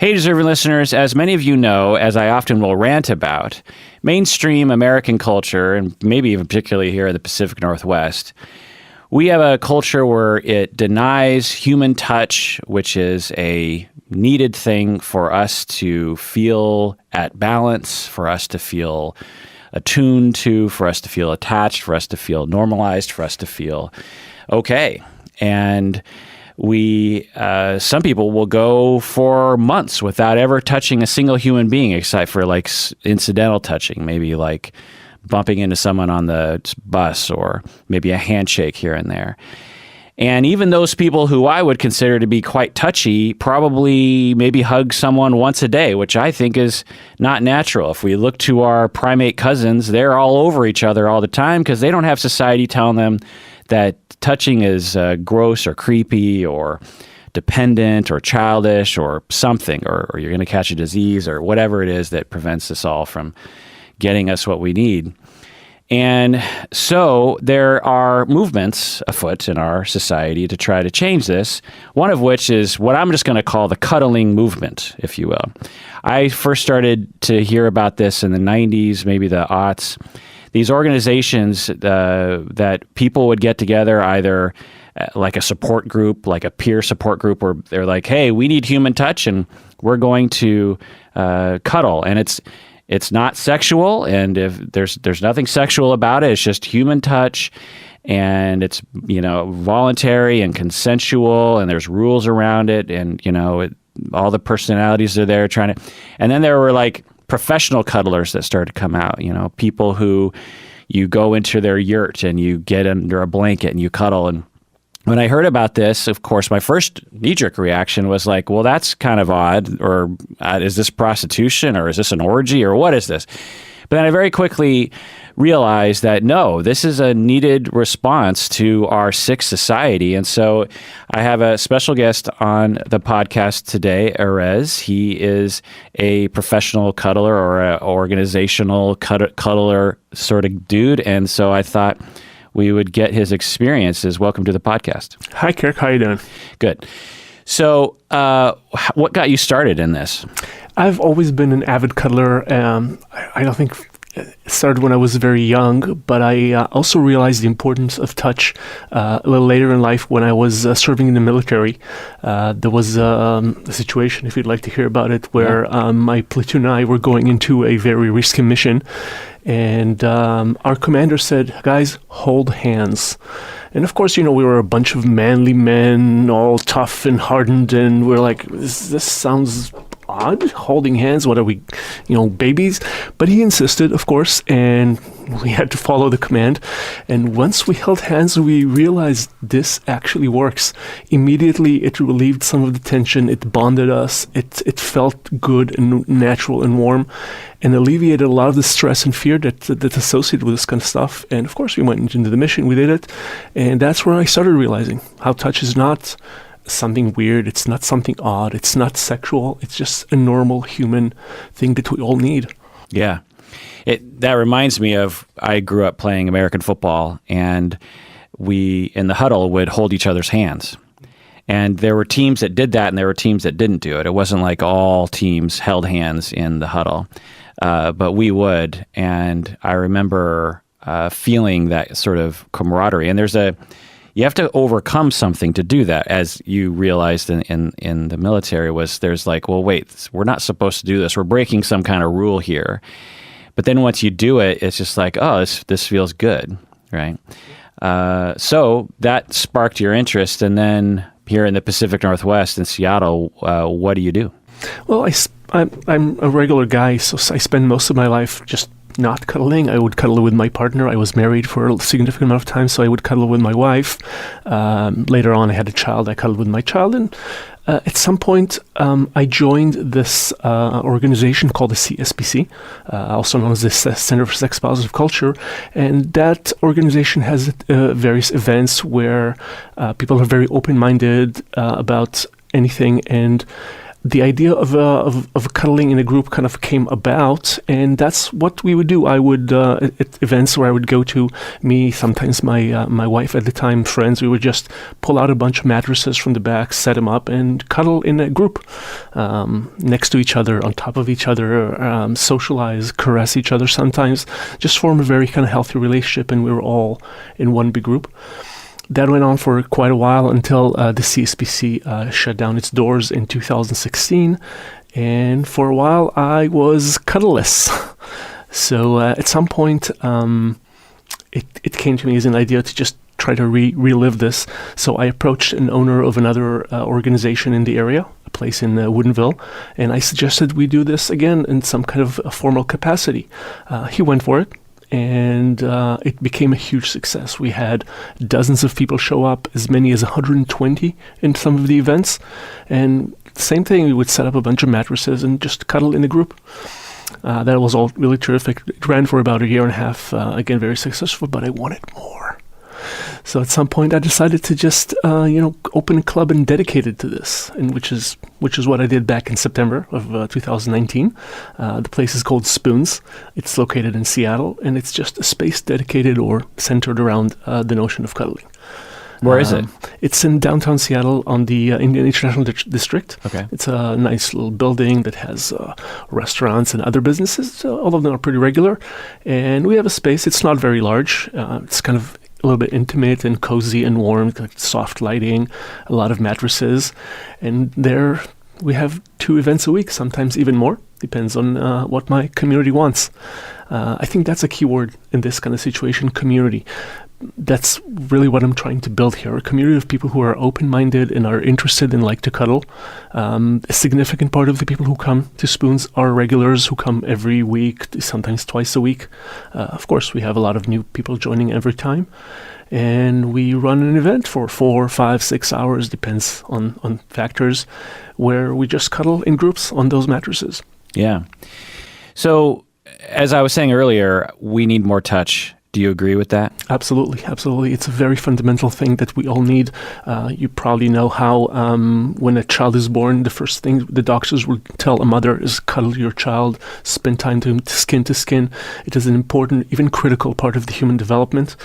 Hey, deserving listeners, as many of you know, as I often will rant about, mainstream American culture, and maybe even particularly here in the Pacific Northwest, we have a culture where it denies human touch, which is a needed thing for us to feel at balance, for us to feel attuned to, for us to feel attached, for us to feel normalized, for us to feel okay. And some people will go for months without ever touching a single human being, except for like incidental touching, maybe like bumping into someone on the bus or maybe a handshake here and there. And even those people who I would consider to be quite touchy probably maybe hug someone once a day, which I think is not natural. If we look to our primate cousins, they're all over each other all the time because they don't have society telling them that touching is gross or creepy or dependent or childish or something, or you're going to catch a disease or whatever it is that prevents us all from getting us what we need. And so there are movements afoot in our society to try to change this, one of which is what I'm just going to call the cuddling movement, if you will. I first started to hear about this in the 90s, maybe the aughts. These organizations that people would get together, either like a support group, like a peer support group, where they're like, hey, we need human touch and we're going to cuddle. And it's not sexual, and if there's nothing sexual about it. It's just human touch, and it's voluntary and consensual, and there's rules around it, and all the personalities are there trying to. And then there were like professional cuddlers that started to come out. People who you go into their yurt and you get under a blanket and you cuddle. And when I heard about this, of course, my first knee-jerk reaction was like, well, that's kind of odd, or is this prostitution, or is this an orgy, or what is this? But then I very quickly realized that, no, this is a needed response to our sick society. And so I have a special guest on the podcast today, Erez. He is a professional cuddler or an organizational cuddler sort of dude. And so I thought we would get his experiences. Welcome to the podcast. Hi, Kirk. How are you doing? Good. So what got you started in this? I've always been an avid cuddler. I don't think it started when I was very young, but I also realized the importance of touch a little later in life when I was serving in the military. There was a situation, if you'd like to hear about it, where my platoon and I were going into a very risky mission. And our commander said, guys, hold hands. And of course, we were a bunch of manly men, all tough and hardened, and we're like, this sounds odd, holding hands. What are we, babies? But he insisted, of course, and we had to follow the command. And once we held hands, we realized this actually works. Immediately, it relieved some of the tension. It bonded us. It felt good and natural and warm, and alleviated a lot of the stress and fear that's associated with this kind of stuff. And of course, we went into the mission. We did it, and that's where I started realizing how touch is not something weird. It's not something odd. It's not sexual. It's just a normal human thing that we all need. Yeah. That reminds me of, I grew up playing American football, and we, in the huddle, would hold each other's hands. And there were teams that did that, and there were teams that didn't do it. It wasn't like all teams held hands in the huddle, but we would. And I remember feeling that sort of camaraderie. And you have to overcome something to do that, as you realized in the military, there's like, well, wait, we're not supposed to do this. We're breaking some kind of rule here. But then once you do it, it's just like, oh, this feels good, right? So that sparked your interest. And then here in the Pacific Northwest in Seattle, what do you do? Well, I'm a regular guy, so I spend most of my life just not cuddling. I would cuddle with my partner. I was married for a significant amount of time, so I would cuddle with my wife. Later on, I had a child. I cuddled with my child. And at some point, I joined this organization called the CSPC, also known as the Center for Sex Positive Culture. And that organization has various events where people are very open-minded about anything. And the idea of cuddling in a group kind of came about, and that's what we would do. I would at events where I would go to, me, sometimes my wife at the time, friends, we would just pull out a bunch of mattresses from the back, set them up, and cuddle in a group next to each other, on top of each other, socialize, caress each other sometimes, just form a very kind of healthy relationship, and we were all in one big group. That went on for quite a while until the CSPC shut down its doors in 2016. And for a while, I was cuddleless. So at some point, it came to me as an idea to just try to relive this. So I approached an owner of another organization in the area, a place in Woodinville, and I suggested we do this again in some kind of a formal capacity. He went for it. And it became a huge success. We had dozens of people show up, as many as 120 in some of the events. And same thing, we would set up a bunch of mattresses and just cuddle in a group. That was all really terrific. It ran for about a year and a half. Again, very successful, but I wanted more. So at some point, I decided to just, open a club and dedicate it to this, and which is what I did back in September of 2019. The place is called Spoonz. It's located in Seattle, and it's just a space dedicated or centered around the notion of cuddling. Where is it? It's in downtown Seattle on the Indian International District. Okay. It's a nice little building that has restaurants and other businesses. All of them are pretty regular. And we have a space. It's not very large. It's kind of a little bit intimate and cozy and warm, like soft lighting, a lot of mattresses. And there we have 2 events a week, sometimes even more. Depends on what my community wants. I think that's a key word in this kind of situation, community. That's really what I'm trying to build here, a community of people who are open-minded and are interested and like to cuddle. A significant part of the people who come to Spoonz are regulars who come every week, sometimes twice a week. Of course, we have a lot of new people joining every time. And we run an event for 4, 5, 6 hours, depends on factors, where we just cuddle in groups on those mattresses. Yeah. So, as I was saying earlier, we need more touch. Do you agree with that? Absolutely, absolutely. It's a very fundamental thing that we all need. You probably know how when a child is born, the first thing the doctors will tell a mother is cuddle your child, spend time to skin to skin. It is an important, even critical part of the human development.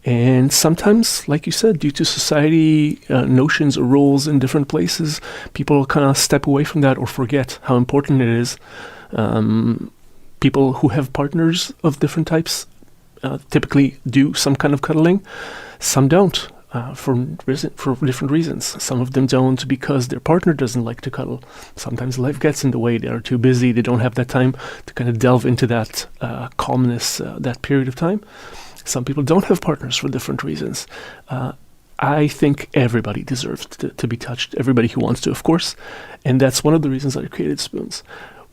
And sometimes, like you said, due to society notions or rules in different places, people kind of step away from that or forget how important it is. People who have partners of different types typically do some kind of cuddling. Some don't, for different reasons. Some of them don't because their partner doesn't like to cuddle. Sometimes life gets in the way. They are too busy. They don't have that time to kind of delve into that calmness, that period of time. Some people don't have partners for different reasons. I think everybody deserves to be touched, everybody who wants to, of course. And that's one of the reasons I created Spoonz.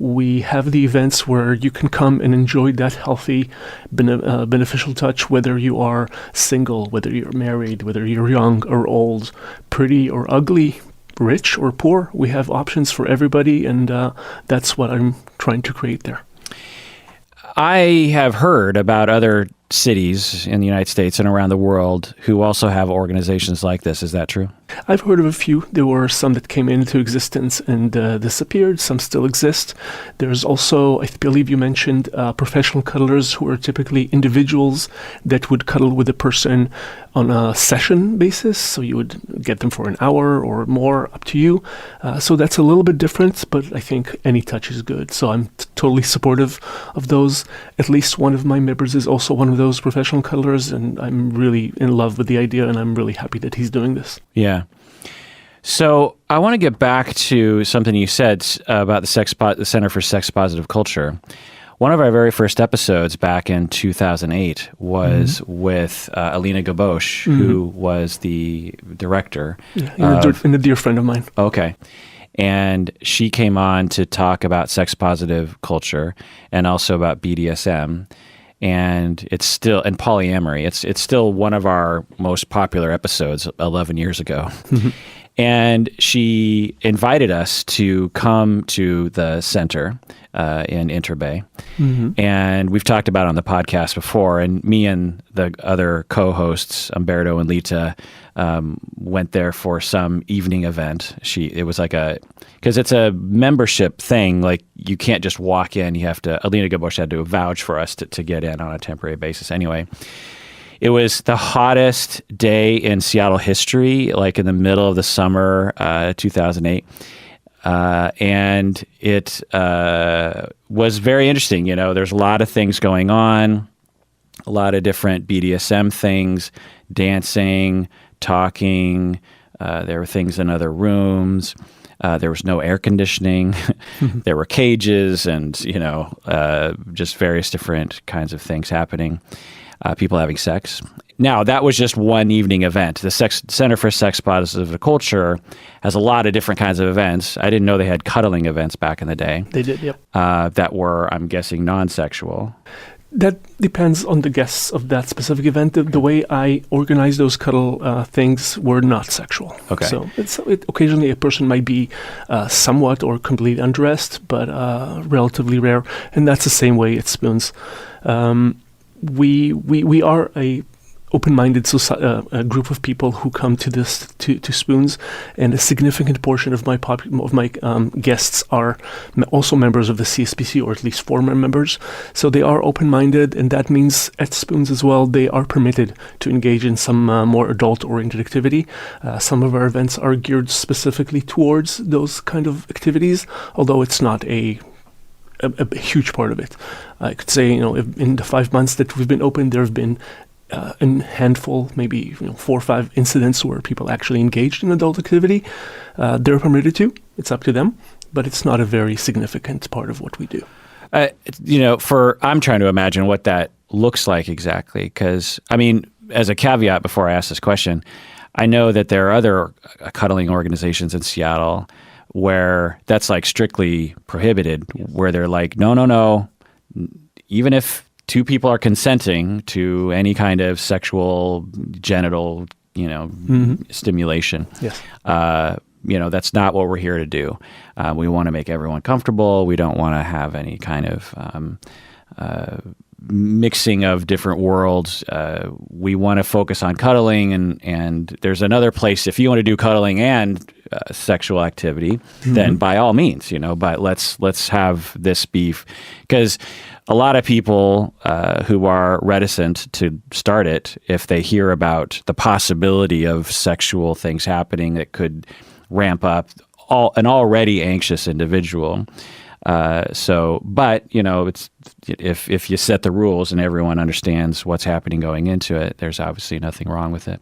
We have the events where you can come and enjoy that healthy, beneficial touch, whether you are single, whether you're married, whether you're young or old, pretty or ugly, rich or poor. We have options for everybody, and that's what I'm trying to create there. I have heard about other cities in the United States and around the world who also have organizations like this. Is that true? I've heard of a few. There were some that came into existence and disappeared. Some still exist. There's also, I believe you mentioned, professional cuddlers who are typically individuals that would cuddle with a person on a session basis. So you would get them for an hour or more, up to you. So that's a little bit different, but I think any touch is good. So I'm totally supportive of those. At least one of my members is also one of those professional cuddlers, and I'm really in love with the idea, and I'm really happy that he's doing this. Yeah. So I want to get back to something you said about the Center for Sex Positive Culture. One of our very first episodes back in 2008 was with Alina Gabosh, who was the director. Yeah, and a dear friend of mine. Okay. And she came on to talk about sex positive culture and also about BDSM. And it's still, and polyamory, it's still one of our most popular episodes 11 years ago. And she invited us to come to the center in Interbay. And we've talked about it on the podcast before, and me and the other co-hosts, Umberto and Lita, went there for some evening event. It was like because it's a membership thing, like you can't just walk in, you have to, Alina Gabosh had to vouch for us to get in on a temporary basis. Anyway, it was the hottest day in Seattle history, like in the middle of the summer, 2008. And it was very interesting. You know, there's a lot of things going on, a lot of different BDSM things, dancing, talking. There were things in other rooms. There was no air conditioning. There were cages and, you know, just various different kinds of things happening. People having sex. Now, that was just one evening event. The Center for Sex Positive Culture has a lot of different kinds of events. I didn't know they had cuddling events back in the day. They did, yep. That were, I'm guessing, non-sexual. That depends on the guests of that specific event. The way I organize those cuddle things were not sexual. Okay. So occasionally a person might be somewhat or completely undressed, but relatively rare. And that's the same way at Spoonz. We are a open-minded a group of people who come to this to Spoonz, and a significant portion of my guests are also members of the CSPC, or at least former members. So they are open-minded, and that means at Spoonz as well they are permitted to engage in some more adult-oriented activity. Some of our events are geared specifically towards those kind of activities, although it's not a huge part of it. I could say, you know, in the 5 months that we've been open, there have been a handful, maybe 4 or 5 incidents where people actually engaged in adult activity. They're permitted to. It's up to them, but it's not a very significant part of what we do. I'm trying to imagine what that looks like exactly, because, I mean, as a caveat before I ask this question, I know that there are other cuddling organizations in Seattle where that's like strictly prohibited, where they're like, no, even if 2 people are consenting to any kind of sexual genital, stimulation. Yes. That's not what we're here to do. We want to make everyone comfortable. We don't want to have any kind of mixing of different worlds. We want to focus on cuddling, and there's another place. If you want to do cuddling and sexual activity, then by all means, but let's have this beef, because a lot of people who are reticent to start it, if they hear about the possibility of sexual things happening that could ramp up an already anxious individual. But it's if you set the rules and everyone understands what's happening going into it, there's obviously nothing wrong with it.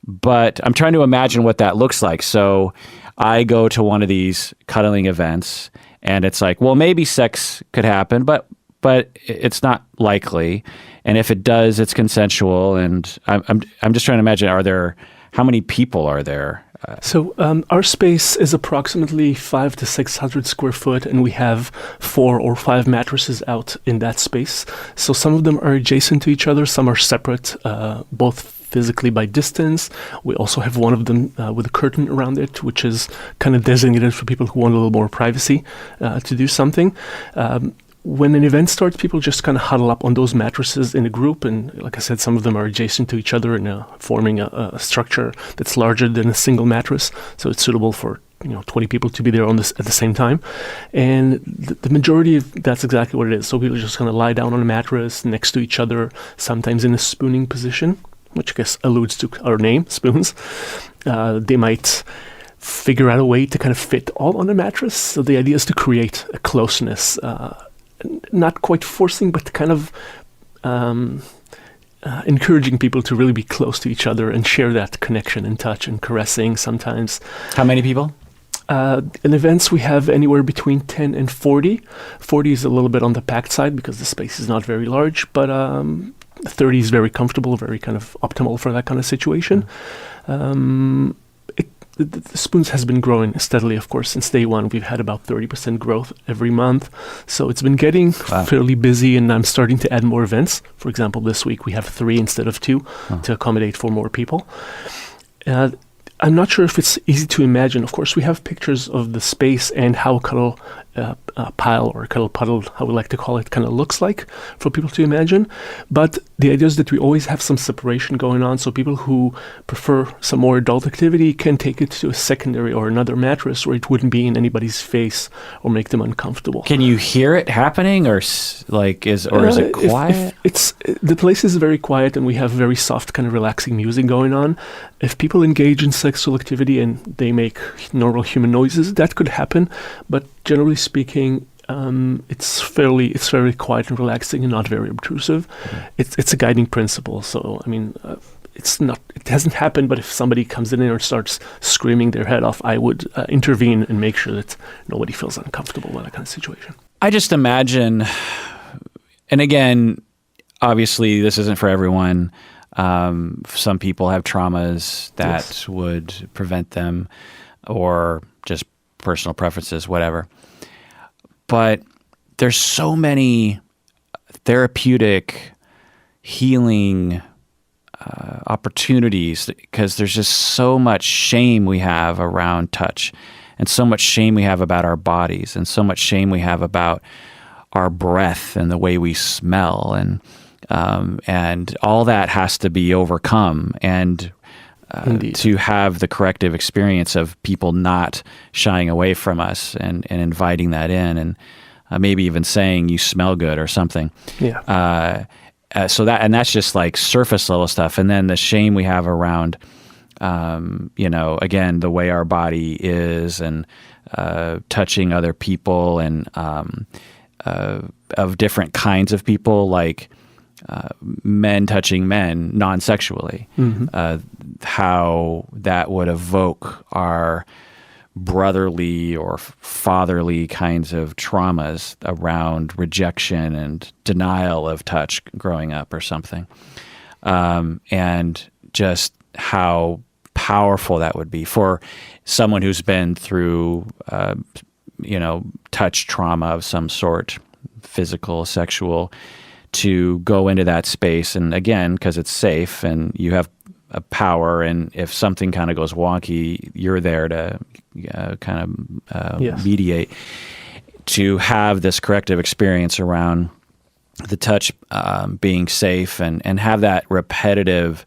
But I'm trying to imagine what that looks like. So I go to one of these cuddling events, and it's like, well, maybe sex could happen, but it's not likely. And if it does, it's consensual. And I'm just trying to imagine, how many people are there? So our space is approximately 500 to 600 square foot, and we have 4 or 5 mattresses out in that space. So some of them are adjacent to each other, some are separate, both physically by distance. We also have one of them with a curtain around it, which is kind of designated for people who want a little more privacy to do something. When an event starts, people just kind of huddle up on those mattresses in a group, and like I said, some of them are adjacent to each other and forming a structure that's larger than a single mattress, so it's suitable for 20 people to be there at the same time. And the majority of that's exactly what it is. So people just kind of lie down on a mattress next to each other, sometimes in a spooning position, which I guess alludes to our name, Spoonz. They might figure out a way to kind of fit all on a mattress. So the idea is to create a closeness, not quite forcing, but kind of encouraging people to really be close to each other and share that connection and touch and caressing sometimes. How many people? In events, we have anywhere between 10 and 40. 40 is a little bit on the packed side because the space is not very large, but 30 is very comfortable, very kind of optimal for that kind of situation. The Spoonz has been growing steadily, of course, since day one. We've had about 30% growth every month. So it's been getting fairly busy, and I'm starting to add more events. For example, this week we have 3 instead of 2 to accommodate for more people. I'm not sure if it's easy to imagine. Of course, we have pictures of the space and how a cuddle pile or a cuddle puddle, how we like to call it, kind of looks like for people to imagine. But the idea is that we always have some separation going on. So people who prefer some more adult activity can take it to a secondary or another mattress where it wouldn't be in anybody's face or make them uncomfortable. Can you hear it happening, or is it quiet? The place is very quiet, and we have very soft, kind of relaxing music going on. If people engage in sexual activity and they make normal human noises, that could happen. But generally speaking, it's very quiet and relaxing and not very obtrusive. It's a guiding principle. So, I mean, it hasn't happened, but if somebody comes in and starts screaming their head off, I would intervene and make sure that nobody feels uncomfortable in that kind of situation. I just imagine, and again, obviously this isn't for everyone. Some people have traumas that would prevent them, or just personal preferences, whatever. But there's so many therapeutic healing opportunities, because there's just so much shame we have around touch, and so much shame we have about our bodies, and so much shame we have about our breath and the way we smell, and all that has to be overcome, and to have the corrective experience of people not shying away from us and inviting that in, and maybe even saying you smell good or something. Yeah. So that's just like surface level stuff, and then the shame we have around, again, the way our body is, and touching other people, and of different kinds of people, like men touching men non-sexually, how that would evoke our brotherly or fatherly kinds of traumas around rejection and denial of touch growing up or something. And just how powerful that would be for someone who's been through, touch trauma of some sort, physical, sexual, to go into that space. And again, because it's safe and you have a power, and if something kind of goes wonky, you're there to mediate, to have this corrective experience around the touch being safe, and have that repetitive,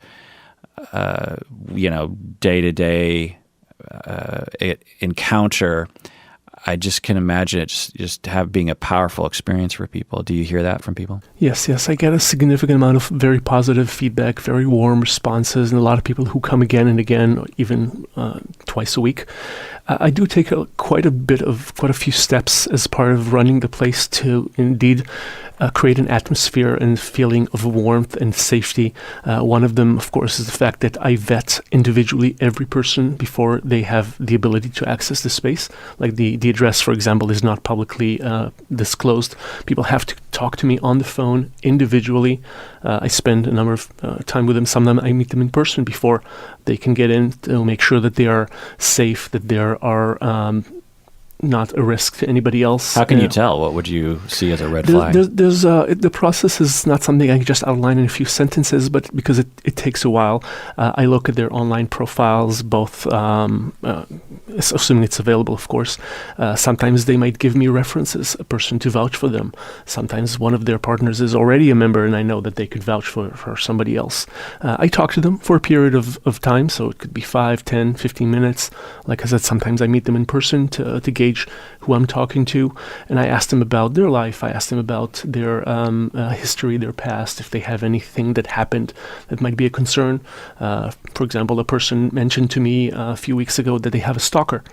day-to-day encounter. I just can imagine it just being a powerful experience for people. Do you hear that from people? Yes. I get a significant amount of very positive feedback, very warm responses, and a lot of people who come again and again, even twice a week. I do take quite a few steps as part of running the place to indeed create an atmosphere and feeling of warmth and safety. One of them, of course, is the fact that I vet individually every person before they have the ability to access the space. Like the address, for example, is not publicly disclosed. People have to talk to me on the phone individually. I spend a number of time with them. Sometimes I meet them in person before they can get in, to make sure that they are safe, that there are not a risk to anybody else. How can you tell? What would you see as a red flag? The process is not something I can just outline in a few sentences, but because it takes a while. I look at their online profiles, both assuming it's available, of course. Sometimes they might give me references, a person to vouch for them. Sometimes one of their partners is already a member, and I know that they could vouch for somebody else. I talk to them for a period of time, so it could be 5, 10, 15 minutes. Like I said, sometimes I meet them in person to gauge who I'm talking to, and I ask them about their life. I ask them about their history, their past, if they have anything that happened that might be a concern. For example, a person mentioned to me a few weeks ago that they have a stalker,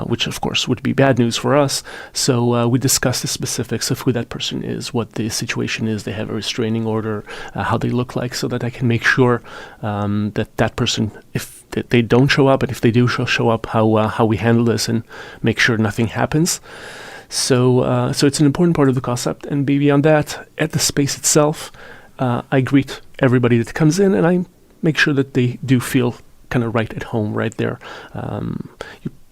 which of course would be bad news for us. So we discussed the specifics of who that person is, what the situation is, they have a restraining order, how they look like, so that I can make sure that person, if they don't show up, and if they do show up, how we handle this and make sure nothing happens. So it's an important part of the concept. And beyond that, at the space itself, I greet everybody that comes in, and I make sure that they do feel kind of right at home, right there.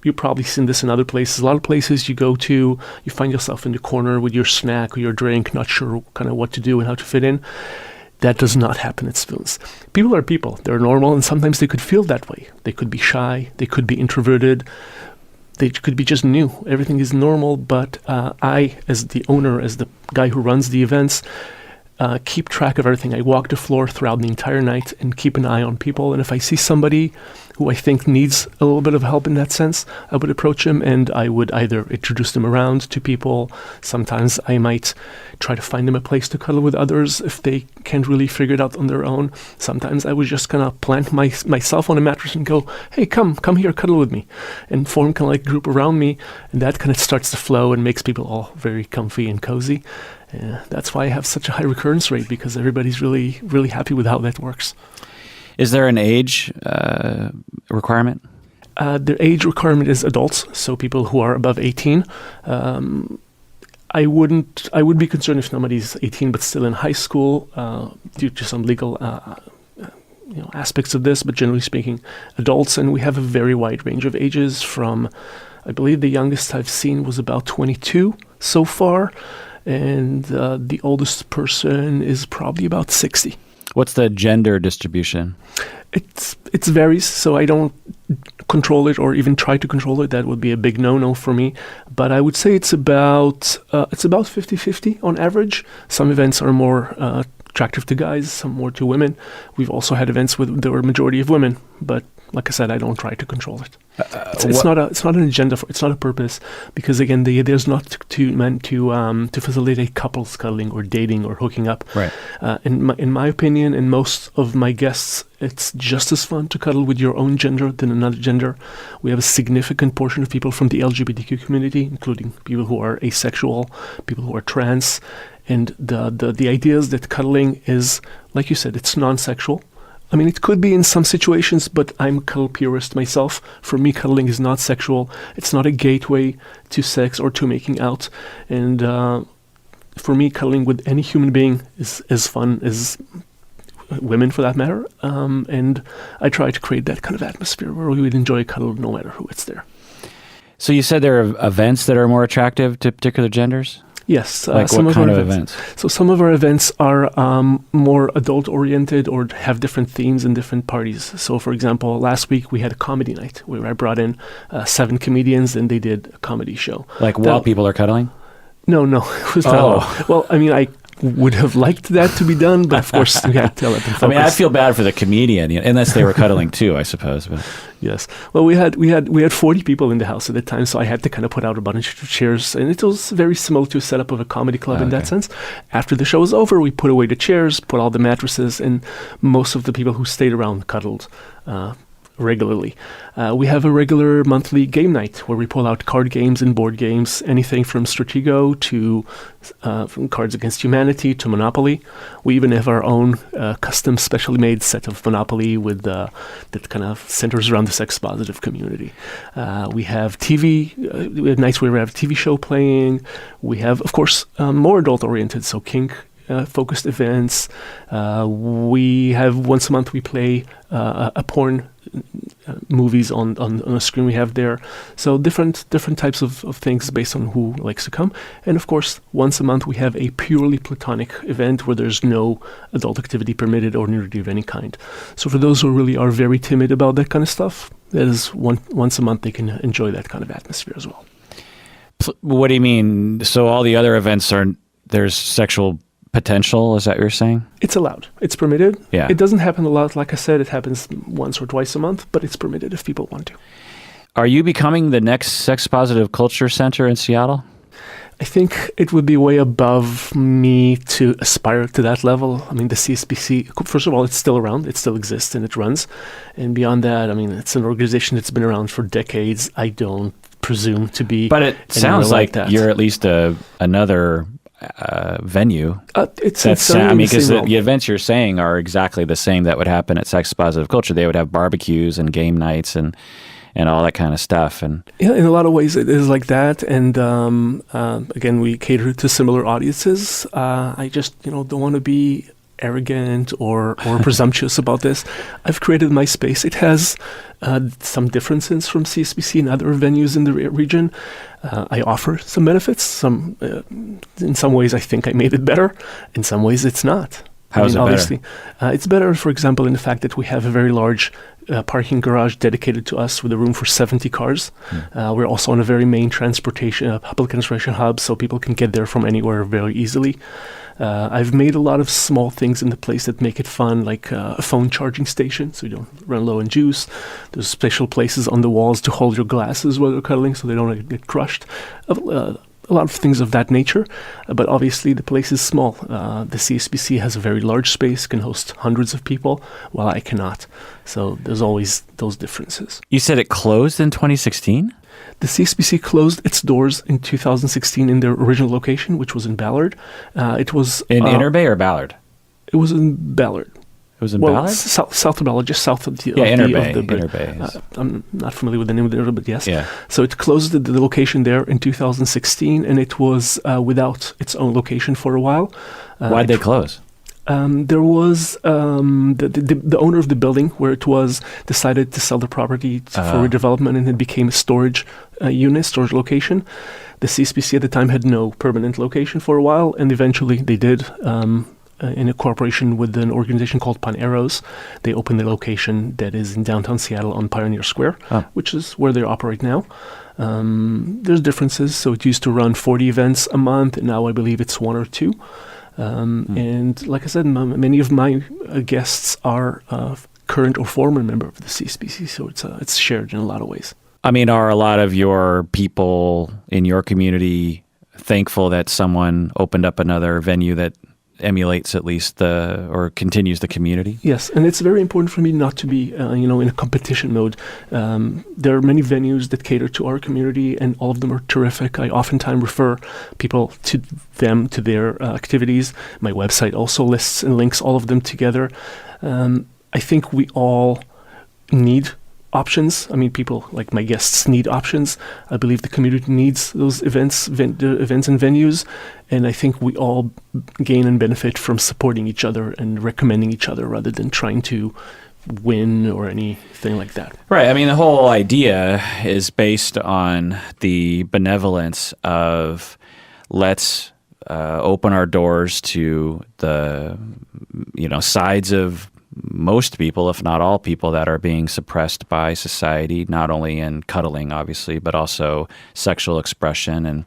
You've probably seen this in other places. A lot of places you go to, you find yourself in the corner with your snack or your drink, not sure kind of what to do and how to fit in. That does not happen at Spoonz. People are people. They're normal, and sometimes they could feel that way. They could be shy. They could be introverted. They could be just new. Everything is normal, but I, as the owner, as the guy who runs the events, keep track of everything. I walk the floor throughout the entire night and keep an eye on people. And if I see somebody who I think needs a little bit of help in that sense, I would approach him and I would either introduce them around to people. Sometimes I might try to find them a place to cuddle with others if they can't really figure it out on their own. Sometimes I would just kind of plant myself on a mattress and go, hey, come here, cuddle with me, and form kind of like a group around me. And that kind of starts to flow and makes people all very comfy and cozy. That's why I have such a high recurrence rate, because everybody's really, really happy with how that works. Is there an age requirement? The age requirement is adults, so people who are above 18. I would be concerned if somebody's 18 but still in high school due to some legal aspects of this, but generally speaking, adults. And we have a very wide range of ages from, I believe the youngest I've seen was about 22 so far, and the oldest person is probably about 60. What's the gender distribution? It varies, so I don't control it or even try to control it. That would be a big no-no for me. But I would say it's about 50-50 on average. Some events are more attractive to guys, some more to women. We've also had events with there were a majority of women, but like I said, I don't try to control it. It's not an agenda. It's not a purpose, because again, the idea is not to facilitate couples cuddling or dating or hooking up. Right. In my opinion, and most of my guests, it's just as fun to cuddle with your own gender than another gender. We have a significant portion of people from the LGBTQ community, including people who are asexual, people who are trans, and the idea is that cuddling is, like you said, it's non-sexual. I mean, it could be in some situations, but I'm a cuddle purist myself. For me, cuddling is not sexual. It's not a gateway to sex or to making out. And for me, cuddling with any human being is as fun as women, for that matter. And I try to create that kind of atmosphere where we would enjoy a cuddle no matter who it's there. So you said there are events that are more attractive to particular genders? Yes. Like what kind of events? So some of our events are more adult-oriented or have different themes and different parties. So, for example, last week we had a comedy night where I brought in 7 comedians and they did a comedy show. Like while people are cuddling? No. It was not. Well, I mean, I would have liked that to be done, but of course we had to let them focus. I mean, I feel bad for the comedian, unless they were cuddling too, I suppose. But. Yes. Well, we had 40 people in the house at the time, so I had to kind of put out a bunch of chairs, and it was very similar to a setup of a comedy club in that sense. After the show was over, we put away the chairs, put all the mattresses, and most of the people who stayed around cuddled regularly. We have a regular monthly game night where we pull out card games and board games, anything from Stratego to from Cards Against Humanity to Monopoly. We even have our own custom, specially made set of Monopoly with that kind of centers around the sex-positive community. We have TV. We have nights where we have a TV show playing. We have, of course, more adult-oriented, so kink focused events. We have once a month we play a porn movies on a screen we have there. So different types of things based on who likes to come. And of course, once a month we have a purely platonic event where there's no adult activity permitted or nudity of any kind. So for those who really are very timid about that kind of stuff, that is once a month they can enjoy that kind of atmosphere as well. What do you mean? So all the other events there's sexual potential, is that what you're saying? It's allowed. It's permitted. Yeah. It doesn't happen a lot. Like I said, it happens once or twice a month, but it's permitted if people want to. Are you becoming the next sex-positive culture center in Seattle? I think it would be way above me to aspire to that level. I mean, the CSPC, first of all, it's still around. It still exists and it runs. And beyond that, I mean, it's an organization that's been around for decades. I don't presume to be. But it sounds like that. You're at least another venue. It's because the events you're saying are exactly the same that would happen at sex positive culture. They would have barbecues and game nights and all that kind of stuff. And yeah, in a lot of ways it is like that. And again, we cater to similar audiences. I just don't want to be arrogant or presumptuous about this. I've created my space. It has some differences from CSBC and other venues in the region. I offer some benefits. In some ways, I think I made it better. In some ways, it's not. How is it obviously, it's better, for example, in the fact that we have a very large parking garage dedicated to us with a room for 70 cars. We're also on a very main public transportation hub, so people can get there from anywhere very easily. I've made a lot of small things in the place that make it fun, like a phone charging station, so you don't run low on juice. There's special places on the walls to hold your glasses while you're cuddling, so they don't get crushed. A lot of things of that nature, but obviously the place is small. The CSBC has a very large space, can host hundreds of people, while I cannot. So there's always those differences. You said it closed in 2016? The CSBC closed its doors in 2016 in their original location, which was in Ballard. It was in Inner Bay or Ballard? It was in Ballard. It was in Ballard? South of Ballard, just south of the Inner Bay. Inner Bay. I'm not familiar with the name of the area, but yes. Yeah. So it closed the location there in 2016, and it was without its own location for a while. Why'd they close? There was the owner of the building where it was decided to sell the property for redevelopment, and it became a storage storage location. The CSBC at the time had no permanent location for a while, and eventually they did. In a cooperation with an organization called Paneros, they opened the location that is in downtown Seattle on Pioneer Square, which is where they operate now. There's differences. So it used to run 40 events a month, and now I believe it's 1 or 2. And like I said, many of my guests are current or former member of the CSBC, so it's shared in a lot of ways. I mean, are a lot of your people in your community thankful that someone opened up another venue that emulates at least or continues the community? Yes, and it's very important for me not to be, in a competition mode. There are many venues that cater to our community, and all of them are terrific. I oftentimes refer people to their activities. My website also lists and links all of them together. I think we all need options. I mean, people like my guests need options. I believe the community needs those events and venues, and I think we all gain and benefit from supporting each other and recommending each other rather than trying to win or anything like that. Right. I mean, the whole idea is based on the benevolence of let's open our doors to the sides of most people, if not all people, that are being suppressed by society, not only in cuddling, obviously, but also sexual expression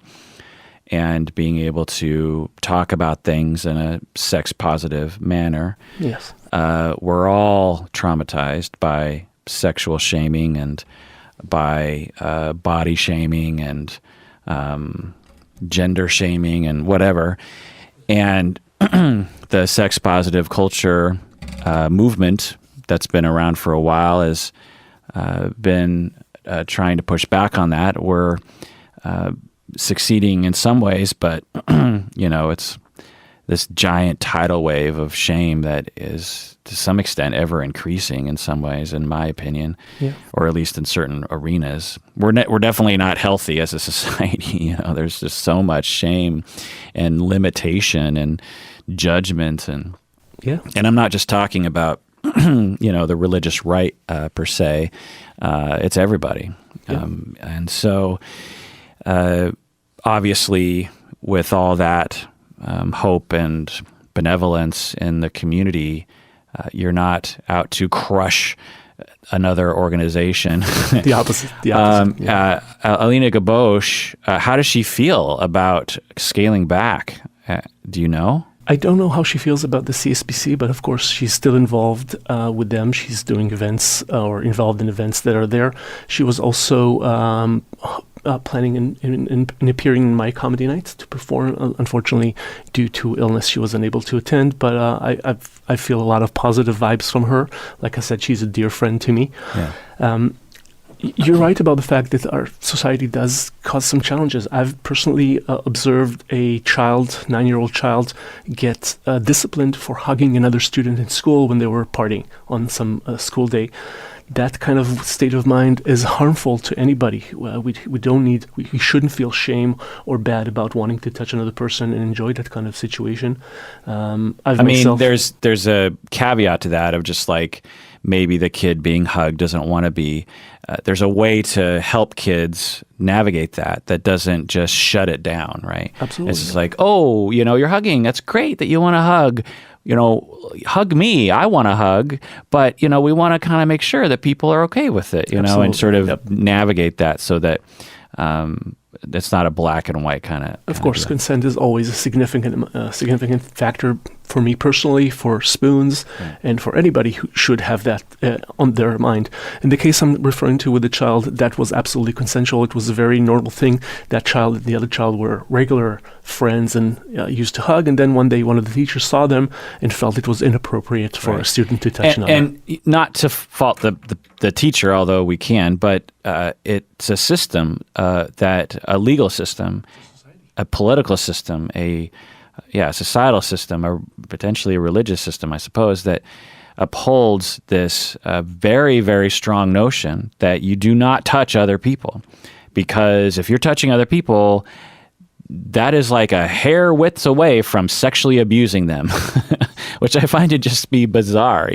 and being able to talk about things in a sex-positive manner. Yes. We're all traumatized by sexual shaming and by body shaming and gender shaming and whatever. And the sex-positive culture movement that's been around for a while has been trying to push back on that. We're succeeding in some ways, but it's this giant tidal wave of shame that is to some extent ever increasing in some ways, in my opinion, or at least in certain arenas. We're definitely not healthy as a society. There's just so much shame and limitation and judgment and I'm not just talking about, the religious right per se. It's everybody. And so, obviously, with all that hope and benevolence in the community, you're not out to crush another organization. The opposite. Alina Gabosh, how does she feel about scaling back? Do you know? I don't know how she feels about the CSBC, but of course she's still involved with them. She's doing events or involved in events that are there. She was also planning in appearing in my comedy night to perform. Unfortunately, due to illness, she was unable to attend. But I feel a lot of positive vibes from her. Like I said, she's a dear friend to me. Yeah. You're right about the fact that our society does cause some challenges. I've personally observed a 9-year-old child, get disciplined for hugging another student in school when they were partying on some school day. That kind of state of mind is harmful to anybody. We shouldn't feel shame or bad about wanting to touch another person and enjoy that kind of situation. There's a caveat to that of just like maybe the kid being hugged doesn't want to be. There's a way to help kids navigate that doesn't just shut it down, right? Absolutely. It's just like, you're hugging. That's great that you want to hug. hug me. I want a hug, but, we want to kind of make sure that people are okay with it, Absolutely. and sort of navigate that so that it's not a black and white kind of. Of course, consent is always a significant factor for me personally, for Spoonz, and for anybody who should have that on their mind. In the case I'm referring to with the child, that was absolutely consensual. It was a very normal thing. That child and the other child were regular friends and used to hug. And then one day, one of the teachers saw them and felt it was inappropriate for a student to touch another. And not to fault the teacher, although we can, but it's a system a legal system, a political system, a societal system, or potentially a religious system, I suppose, that upholds this very, very strong notion that you do not touch other people. Because if you're touching other people, that is like a hair width away from sexually abusing them, which I find to just be bizarre,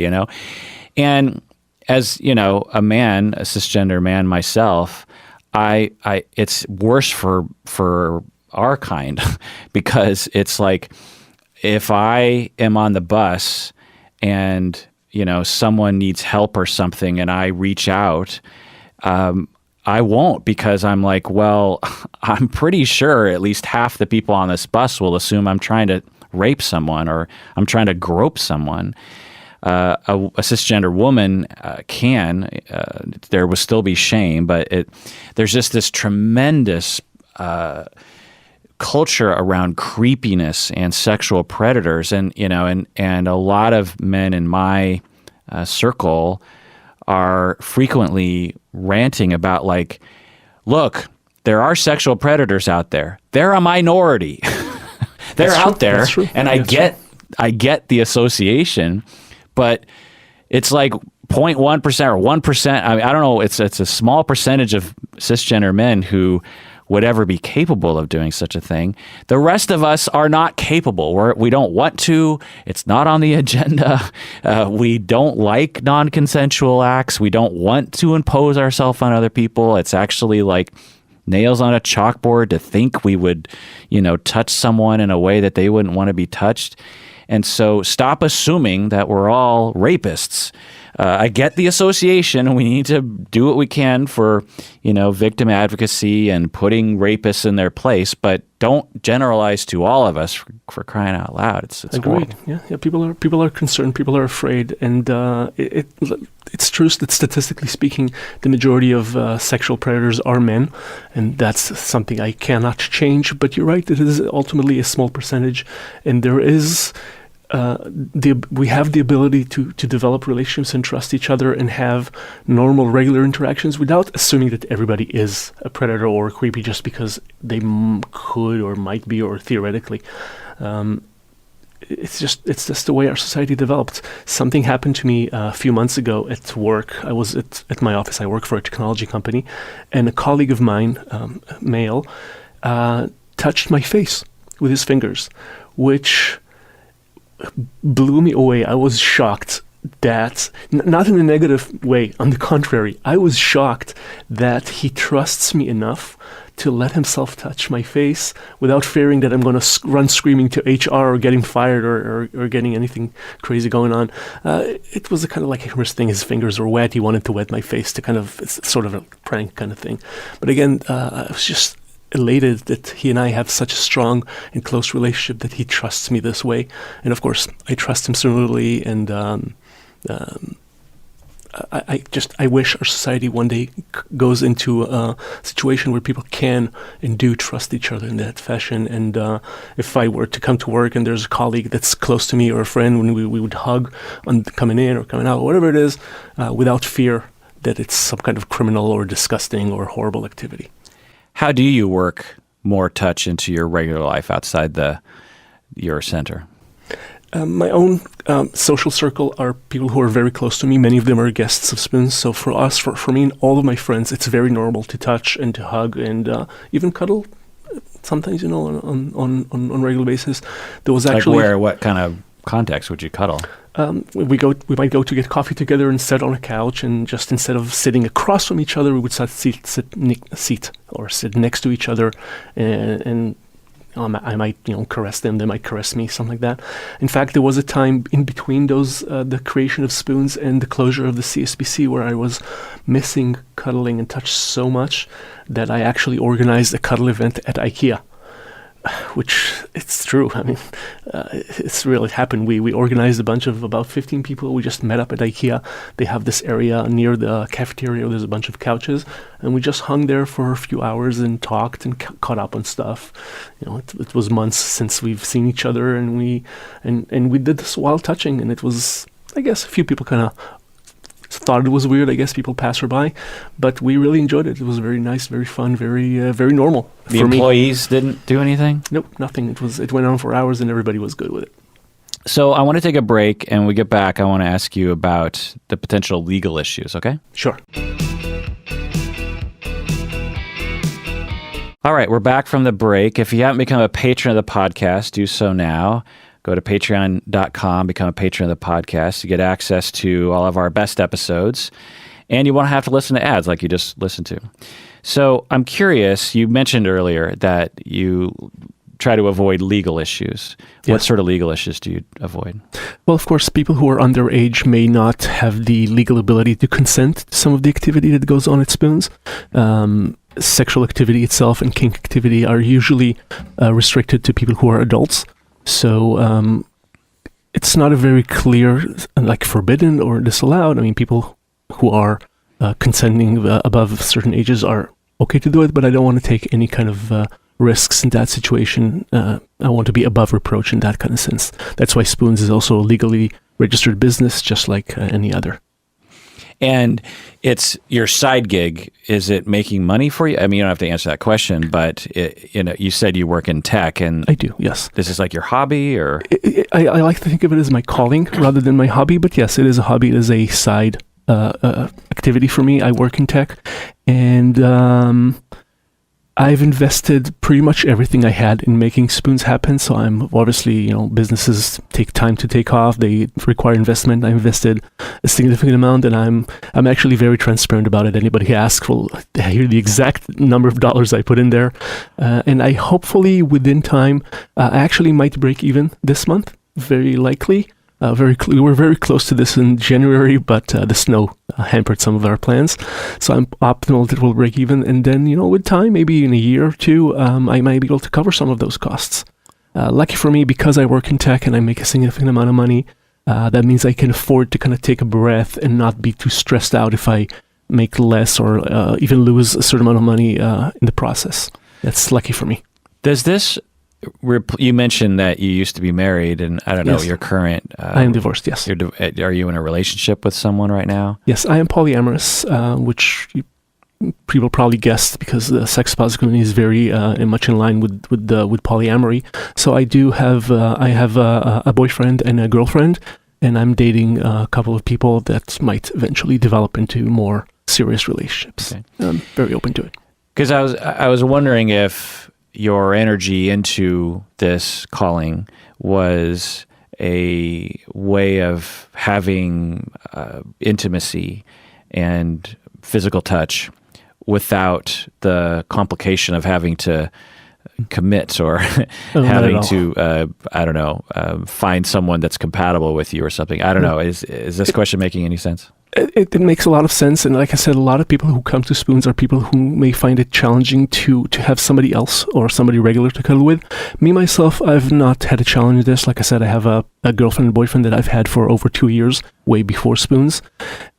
And as, a man, a cisgender man myself, it's worse for our kind because it's like if I am on the bus and someone needs help or something and I reach out, I won't, because I'm like, well, I'm pretty sure at least half the people on this bus will assume I'm trying to rape someone or I'm trying to grope someone. A cisgender woman there will still be shame, but there's just this tremendous culture around creepiness and sexual predators, and a lot of men in my circle are frequently ranting about, like, look, there are sexual predators out there. They're a minority. They're out there, and I get the association, but it's like 0.1% or 1%. I mean, I don't know. It's a small percentage of cisgender men who would ever be capable of doing such a thing. The rest of us are not capable. We don't want to. It's not on the agenda. We don't like non-consensual acts. We don't want to impose ourselves on other people. It's actually like nails on a chalkboard to think we would, touch someone in a way that they wouldn't want to be touched. And so stop assuming that we're all rapists. I get the association, and we need to do what we can for, victim advocacy and putting rapists in their place, but don't generalize to all of us for crying out loud. It's agreed. Horrible. Yeah. People are concerned. People are afraid, and it's true that statistically speaking, the majority of sexual predators are men, and that's something I cannot change. But you're right; it is ultimately a small percentage, and there is. We have the ability to develop relationships and trust each other and have normal, regular interactions without assuming that everybody is a predator or a creepy just because they could or might be, or theoretically. It's just the way our society developed. Something happened to me a few months ago at work. I was at my office. I work for a technology company, and a colleague of mine, male, touched my face with his fingers, which blew me away. I was shocked that, not in a negative way, on the contrary, I was shocked that he trusts me enough to let himself touch my face without fearing that I'm going to run screaming to HR or getting fired or getting anything crazy going on. It was a kind of like a humorous thing. His fingers were wet. He wanted to wet my face to it's sort of a prank kind of thing. But again, I was just elated that he and I have such a strong and close relationship that he trusts me this way. And of course, I trust him similarly. And I wish our society one day goes into a situation where people can and do trust each other in that fashion. And if I were to come to work and there's a colleague that's close to me or a friend, when we would hug on coming in or coming out, whatever it is, without fear that it's some kind of criminal or disgusting or horrible activity. How do you work more touch into your regular life outside your center? My own social circle are people who are very close to me. Many of them are guests of Spoonz. So for us, for me and all of my friends, it's very normal to touch and to hug and even cuddle sometimes, on a regular basis. There was actually... Like where? What kind of context would you cuddle? We might go to get coffee together and sit on a couch, and just instead of sitting across from each other, we would sit next to each other and I might, caress them. They might caress me, something like that. In fact, there was a time in between those, the creation of Spoonz and the closure of the CSBC, where I was missing cuddling and touch so much that I actually organized a cuddle event at IKEA. Which, it's true. I mean, it's really happened. We organized a bunch of about 15 people. We just met up at IKEA. They have this area near the cafeteria where there's a bunch of couches, and we just hung there for a few hours and talked and caught up on stuff. It was months since we've seen each other, and we did this while touching, and it was, I guess, a few people kind of thought it was weird, I guess, people passerby, but we really enjoyed it. It was very nice, very fun, very normal. The employees didn't do anything? Nope, nothing. It went on for hours and everybody was good with it. So I want to take a break, and when we get back, I want to ask you about the potential legal issues, okay? Sure. All right, we're back from the break. If you haven't become a patron of the podcast, do so now. Go to patreon.com, become a patron of the podcast. You get access to all of our best episodes, and you won't have to listen to ads like you just listened to. So I'm curious, you mentioned earlier that you try to avoid legal issues. Yes. What sort of legal issues do you avoid? Well, of course, people who are underage may not have the legal ability to consent to some of the activity that goes on at Spoonz. Sexual activity itself and kink activity are usually restricted to people who are adults. So it's not a very clear, like, forbidden or disallowed. I mean, people who are consenting above certain ages are okay to do it, but I don't want to take any kind of risks in that situation. I want to be above reproach in that kind of sense. That's why Spoonz is also a legally registered business, just like any other. And it's your side gig. Is it making money for you? I mean, you don't have to answer that question, but you said you work in tech, and I do. Yes. This is like your hobby, or I like to think of it as my calling rather than my hobby. But yes, it is a hobby. It is a side activity for me. I work in tech, and I've invested pretty much everything I had in making Spoonz happen. So I'm obviously, businesses take time to take off. They require investment. I invested a significant amount, and I'm actually very transparent about it. Anybody who asks will hear the exact number of dollars I put in there. And I hopefully within time, I actually might break even this month, very likely. We were very close to this in January, but the snow hampered some of our plans. So I'm optimal that we'll break even. And then, with time, maybe in a year or two, I might be able to cover some of those costs. Lucky for me, because I work in tech and I make a significant amount of money, that means I can afford to kind of take a breath and not be too stressed out if I make less or even lose a certain amount of money in the process. That's lucky for me. Does this... You mentioned that you used to be married, and I don't know, Yes. your current... I am divorced, yes. Are you in a relationship with someone right now? Yes, I am polyamorous, which people probably guessed because the sex positive community is very much in line with polyamory. So I do have a boyfriend and a girlfriend, and I'm dating a couple of people that might eventually develop into more serious relationships. Okay. I'm very open to it. Because I was wondering if your energy into this calling was a way of having intimacy and physical touch without the complication of having to commit or having to, find someone that's compatible with you or something. I don't know. Is this question making any sense? It makes a lot of sense, and like I said, a lot of people who come to Spoonz are people who may find it challenging to have somebody else or somebody regular to cuddle with. Me, myself, I've not had a challenge with this. Like I said, I have a girlfriend and boyfriend that I've had for over 2 years, way before Spoonz,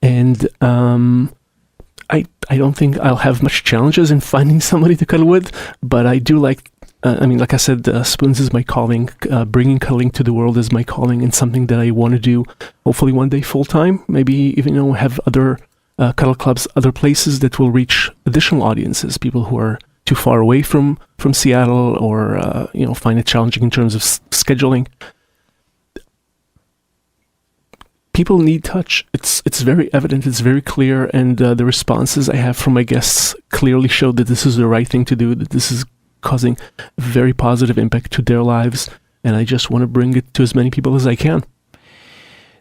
and I don't think I'll have much challenges in finding somebody to cuddle with, but I do like... like I said, Spoonz is my calling. Bringing cuddling to the world is my calling, and something that I want to do, hopefully one day full time. Maybe even have other cuddle clubs, other places that will reach additional audiences, people who are too far away from Seattle, or find it challenging in terms of scheduling. People need touch. It's very evident. It's very clear, and the responses I have from my guests clearly show that this is the right thing to do. That this is causing very positive impact to their lives, and I just want to bring it to as many people as I can.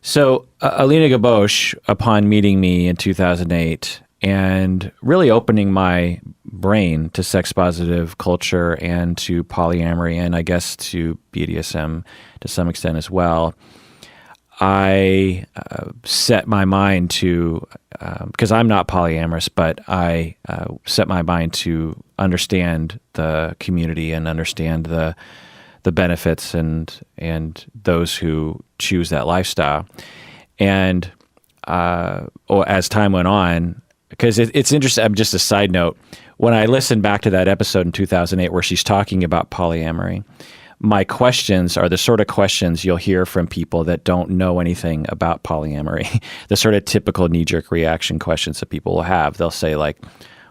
So Alina Gabosh, upon meeting me in 2008, and really opening my brain to sex positive culture and to polyamory, and I guess to BDSM to some extent as well. I set my mind to, because I'm not polyamorous, but I set my mind to understand the community and understand the benefits and those who choose that lifestyle. And as time went on, because it's interesting, just a side note, when I listened back to that episode in 2008 where she's talking about polyamory, my questions are the sort of questions you'll hear from people that don't know anything about polyamory. The sort of typical knee-jerk reaction questions that people will have. They'll say like,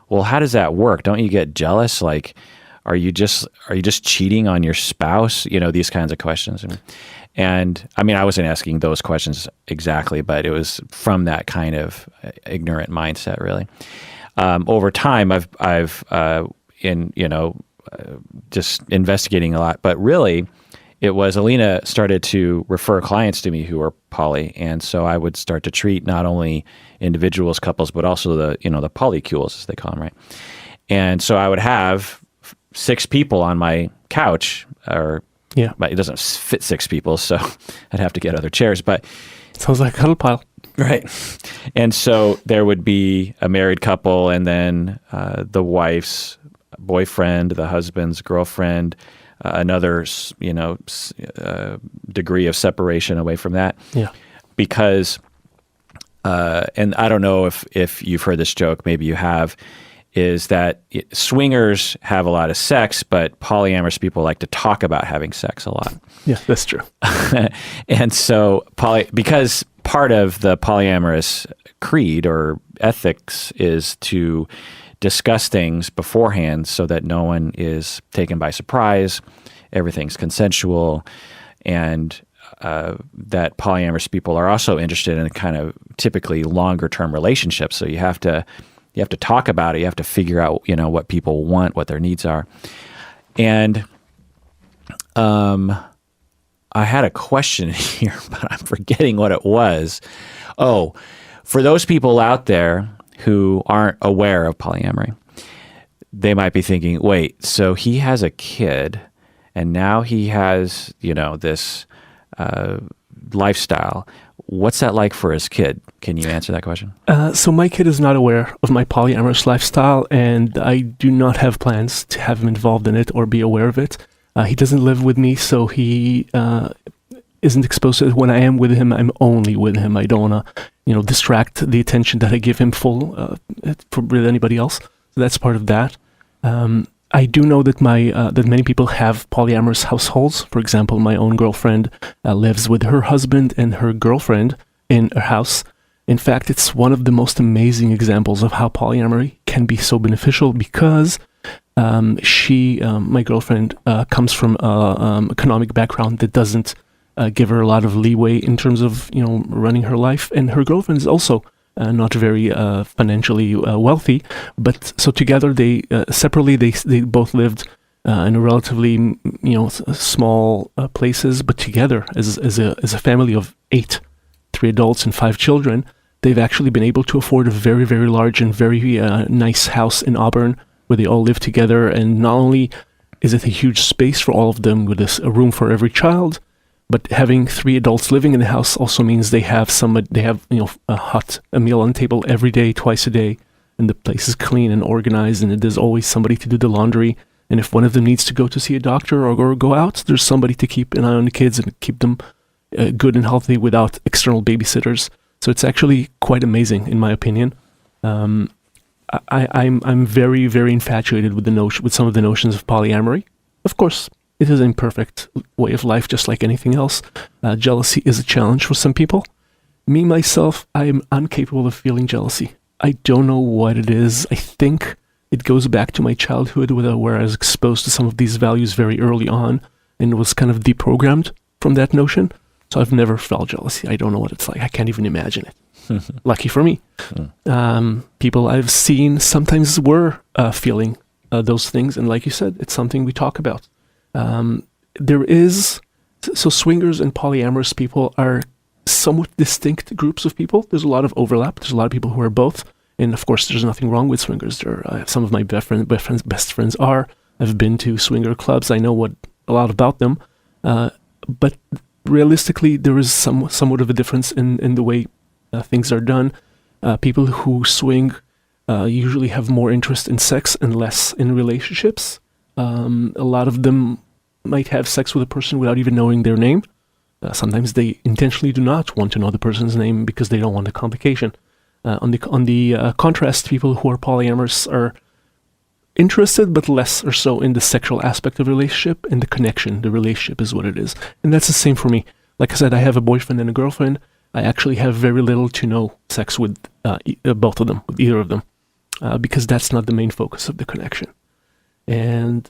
well, how does that work? Don't you get jealous? Like, are you just cheating on your spouse? You know, these kinds of questions. And I mean, I wasn't asking those questions exactly, but it was from that kind of ignorant mindset, really. Over time, I've just investigating a lot, but really it was Alina started to refer clients to me who were poly. And so I would start to treat not only individuals, couples, but also the polycules, as they call them, right? And so I would have 6 people on my couch, but it doesn't fit 6 people, so I'd have to get other chairs, but sounds like a cuddle pile. Right. And so there would be a married couple, and then the wife's boyfriend, the husband's girlfriend, another, degree of separation away from that. Yeah. Because, and I don't know if you've heard this joke, maybe you have, is that swingers have a lot of sex, but polyamorous people like to talk about having sex a lot. Yeah, that's true. And so because part of the polyamorous creed or ethics is to discuss things beforehand so that no one is taken by surprise, everything's consensual, and that polyamorous people are also interested in kind of typically longer term relationships. So you have to talk about it. You have to figure out, what people want, what their needs are. And I had a question here, but I'm forgetting what it was. Oh, for those people out there who aren't aware of polyamory, they might be thinking, wait, so he has a kid and now he has, this lifestyle. What's that like for his kid? Can you answer that question? So my kid is not aware of my polyamorous lifestyle, and I do not have plans to have him involved in it or be aware of it. He doesn't live with me, so he isn't exposed to it. When I am with him, I'm only with him. I don't want to, distract the attention that I give him full with anybody else. So that's part of that. I do know that that many people have polyamorous households. For example, my own girlfriend lives with her husband and her girlfriend in a house. In fact, it's one of the most amazing examples of how polyamory can be so beneficial because my girlfriend, comes from an economic background that doesn't give her a lot of leeway in terms of running her life, and her girlfriend is also not very financially wealthy, but so together they separately they both lived in a relatively small places, but together as a family of 8, 3 adults and 5 children, they've actually been able to afford a very, very large and very nice house in Auburn where they all live together. And not only is it a huge space for all of them with a room for every child, but having 3 adults living in the house also means they have a meal on the table every day, twice a day, and the place is clean and organized, and there's always somebody to do the laundry. And if one of them needs to go to see a doctor or go out, there's somebody to keep an eye on the kids and keep them good and healthy without external babysitters. So it's actually quite amazing, in my opinion. I'm very, very infatuated with some of the notions of polyamory. Of course, it is an imperfect way of life, just like anything else. Jealousy is a challenge for some people. Me, myself, I am incapable of feeling jealousy. I don't know what it is. I think it goes back to my childhood where I was exposed to some of these values very early on and was kind of deprogrammed from that notion. So I've never felt jealousy. I don't know what it's like. I can't even imagine it. Lucky for me. People I've seen sometimes were feeling those things. And like you said, it's something we talk about. Swingers and polyamorous people are somewhat distinct groups of people. There's a lot of overlap. There's a lot of people who are both. And of course, there's nothing wrong with swingers. Some of my best friends are. I've been to swinger clubs. I know a lot about them. But realistically, there is somewhat of a difference in the way things are done. People who swing usually have more interest in sex and less in relationships. A lot of them might have sex with a person without even knowing their name. Sometimes they intentionally do not want to know the person's name because they don't want a complication. On the contrast, people who are polyamorous are interested, but less or so in the sexual aspect of the relationship, and the connection. The relationship is what it is. And that's the same for me. Like I said, I have a boyfriend and a girlfriend. I actually have very little to no sex with both of them, with either of them, because that's not the main focus of the connection. And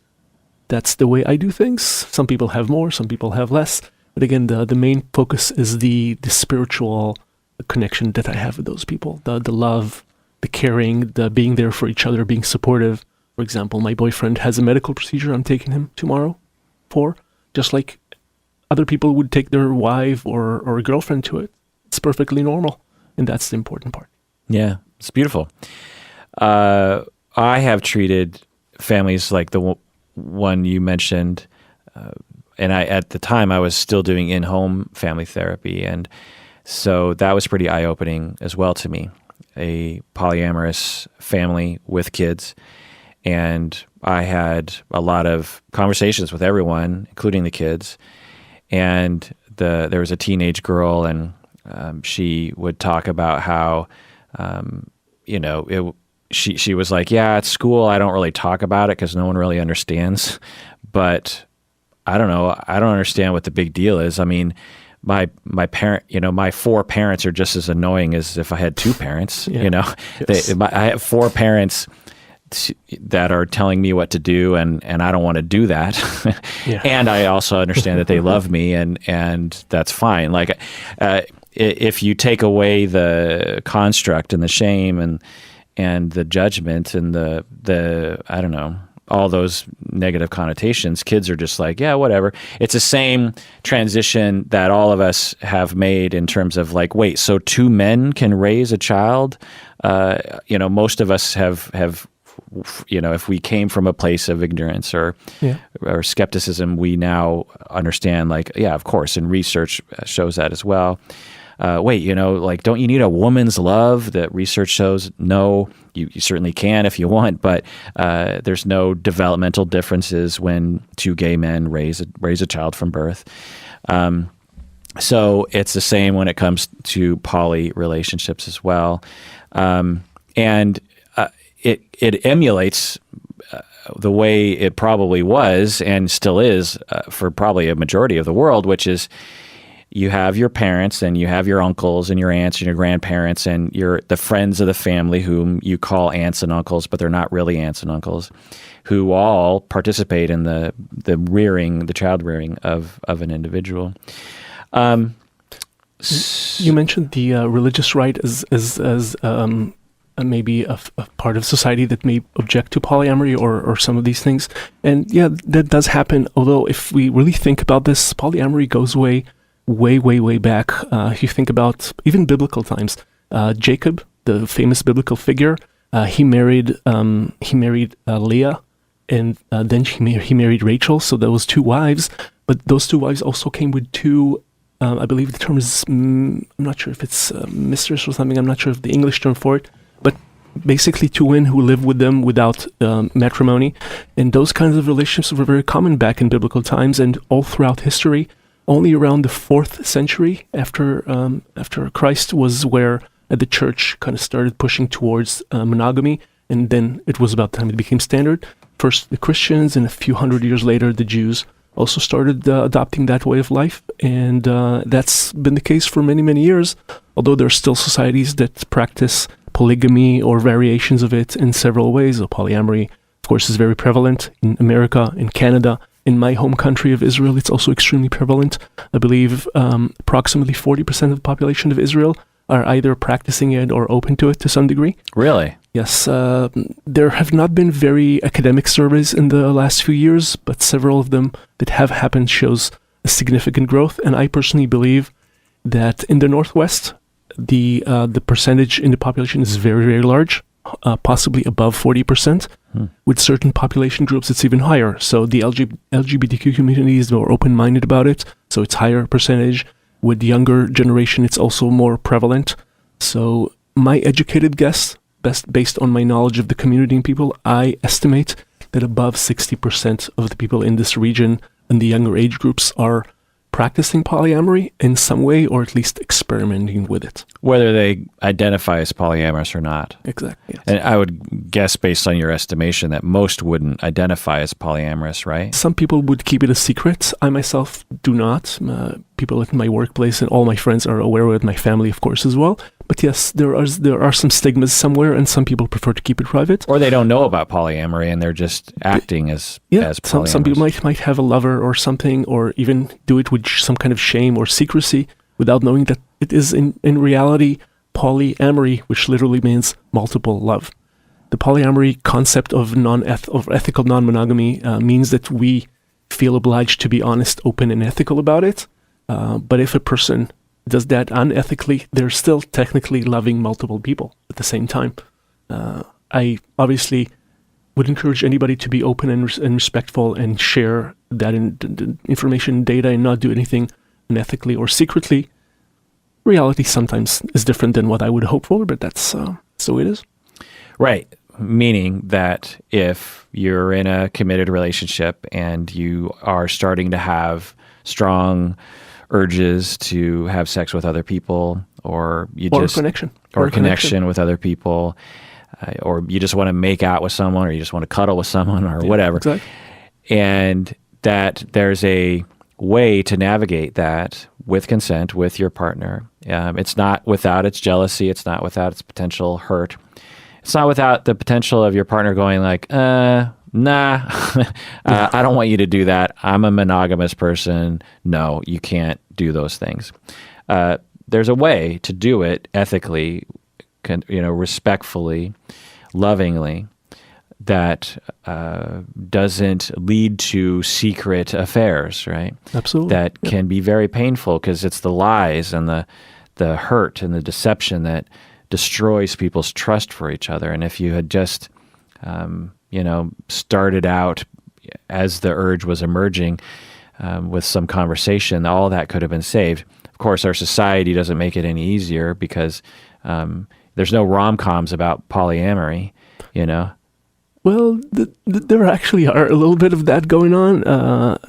that's the way I do things. Some people have more, some people have less. But again, the main focus is the spiritual connection that I have with those people. The love, the caring, the being there for each other, being supportive. For example, my boyfriend has a medical procedure I'm taking him tomorrow for, just like other people would take their wife or a girlfriend to it. It's perfectly normal, and that's the important part. Yeah, it's beautiful. I have treated families like the one you mentioned, and at the time I was still doing in-home family therapy, and so that was pretty eye-opening as well to me. A polyamorous family with kids. And I had a lot of conversations with everyone, including the kids. And there was a teenage girl, and she would talk about how, she was like, yeah, at school I don't really talk about it because no one really understands. But I don't know. I don't understand what the big deal is. I mean, my parent, my 4 parents are just as annoying as if I had 2 parents. Yeah. Yes. I have 4 parents that are telling me what to do, and I don't want to do that. Yeah. And I also understand that they love me, and that's fine. Like, if you take away the construct and the shame and the judgment and the I don't know, all those negative connotations, kids are just like, yeah, whatever. It's the same transition that all of us have made in terms of like, wait, so 2 men can raise a child? Most of us have if we came from a place of ignorance or skepticism, we now understand, like, yeah, of course, and research shows that as well. Don't you need a woman's love? That research shows, no, you certainly can if you want, but there's no developmental differences when 2 gay men raise a child from birth. So it's the same when it comes to poly relationships as well. And it emulates the way it probably was and still is for probably a majority of the world, which is you have your parents and you have your uncles and your aunts and your grandparents and the friends of the family whom you call aunts and uncles, but they're not really aunts and uncles, who all participate in the child rearing of an individual. You mentioned the religious right as maybe a part of society that may object to polyamory or some of these things. And yeah, that does happen. Although if we really think about this, polyamory goes way back. If you think about even biblical times, Jacob, the famous biblical figure, he married Leah, and then he married Rachel. So there was 2 wives, but those 2 wives also came with 2. I believe the term is, I'm not sure if it's mistress or something. I'm not sure of the English term for it. But basically 2 women who live with them without matrimony. And those kinds of relationships were very common back in biblical times and all throughout history. Only around the 4th century after Christ was where the church kind of started pushing towards monogamy. And then it was about time it became standard. First the Christians, and a few hundred years later the Jews also started adopting that way of life. And that's been the case for many, many years. Although there are still societies that practice polygamy or variations of it in several ways. So polyamory, of course, is very prevalent in America, in Canada. In my home country of Israel, it's also extremely prevalent. I believe approximately 40% of the population of Israel are either practicing it or open to it to some degree. Really? Yes. There have not been very academic surveys in the last few years, but several of them that have happened shows a significant growth. And I personally believe that in the Northwest, the percentage in the population is very, very large, possibly above 40%. With certain population groups, it's even higher. So the LGBTQ community is more open-minded about it, so it's higher percentage. With the younger generation, it's also more prevalent. So my educated guess, based on my knowledge of the community and people, I estimate that above 60% of the people in this region and the younger age groups are practicing polyamory in some way, or at least experimenting with it. Whether they identify as polyamorous or not. Exactly. Yes. And I would guess, based on your estimation, that most wouldn't identify as polyamorous, right? Some people would keep it a secret. I myself do not. People at my workplace and all my friends are aware of it, my family, of course, as well. But yes, there are some stigmas somewhere, and some people prefer to keep it private. Or they don't know about polyamory, and they're just acting as polyamorous. Some people might have a lover or something, or even do it with some kind of shame or secrecy, without knowing that it is in reality polyamory, which literally means multiple love. The polyamory concept of ethical non-monogamy means that we feel obliged to be honest, open, and ethical about it. But if a person does that unethically, they're still technically loving multiple people at the same time. I obviously would encourage anybody to be open and respectful and share that information, data, and not do anything unethically or secretly. Reality sometimes is different than what I would hope for, but that's so it is. Right. Meaning that if you're in a committed relationship and you are starting to have strong urges to have sex with other people, or connection with other people, or you just want to make out with someone, or you just want to cuddle with someone, or whatever. Exactly. And that there's a way to navigate that with consent with your partner. It's not without its jealousy. It's not without its potential hurt. It's not without the potential of your partner going like, nah, I don't want you to do that. I'm a monogamous person. No, you can't do those things. There's a way to do it ethically, respectfully, lovingly, that doesn't lead to secret affairs, right? Absolutely. That can be very painful because it's the lies and the hurt and the deception that destroys people's trust for each other. And if you had just started out as the urge was emerging with some conversation, all that could have been saved. Of course, our society doesn't make it any easier because there's no rom-coms about polyamory, Well, there actually are a little bit of that going on.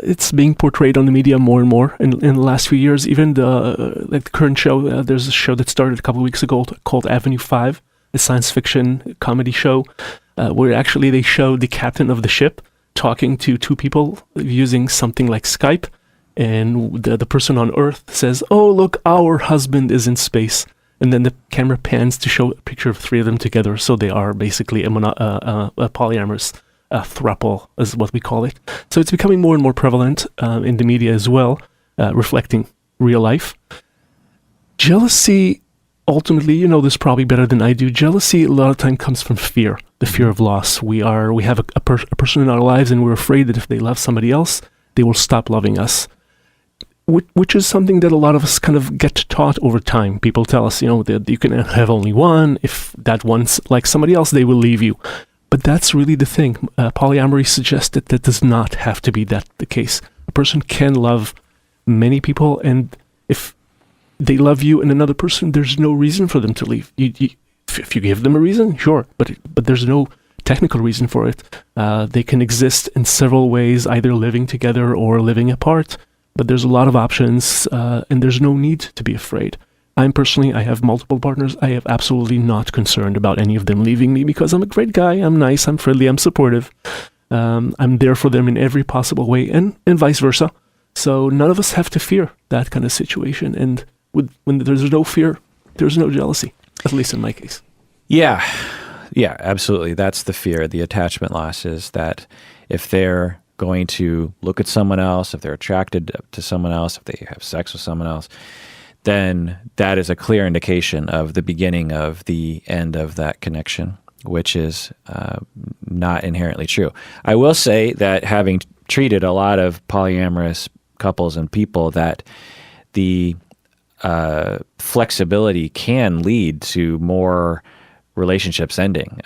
It's being portrayed on the media more and more in the last few years. Even the current show, there's a show that started a couple of weeks ago called Avenue 5, a science fiction comedy show, where actually they show the captain of the ship talking to two people using something like Skype, and the person on Earth says, "Oh, look, our husband is in space." And then the camera pans to show a picture of three of them together, so they are basically a polyamorous throuple, is what we call it. So it's becoming more and more prevalent in the media as well, reflecting real life. Jealousy, ultimately, you know this probably better than I do. Jealousy a lot of time comes from fear, the fear of loss. We have a person in our lives, and we're afraid that if they love somebody else, they will stop loving us. Which is something that a lot of us kind of get taught over time. People tell us, that you can have only one. If that one's like somebody else, they will leave you. But that's really the thing. Polyamory suggests that does not have to be the case. A person can love many people, and if they love you and another person, there's no reason for them to leave. If you give them a reason, sure, but there's no technical reason for it. They can exist in several ways, either living together or living apart. But there's a lot of options, and there's no need to be afraid. I have multiple partners. I am absolutely not concerned about any of them leaving me because I'm a great guy. I'm nice. I'm friendly. I'm supportive. I'm there for them in every possible way, and vice versa. So none of us have to fear that kind of situation. And when there's no fear, there's no jealousy, at least in my case. Yeah, absolutely. That's the fear. The attachment loss is that if they're going to look at someone else, if they're attracted to someone else, if they have sex with someone else, then that is a clear indication of the beginning of the end of that connection, which is not inherently true. I will say that having treated a lot of polyamorous couples and people, that the flexibility can lead to more relationships ending.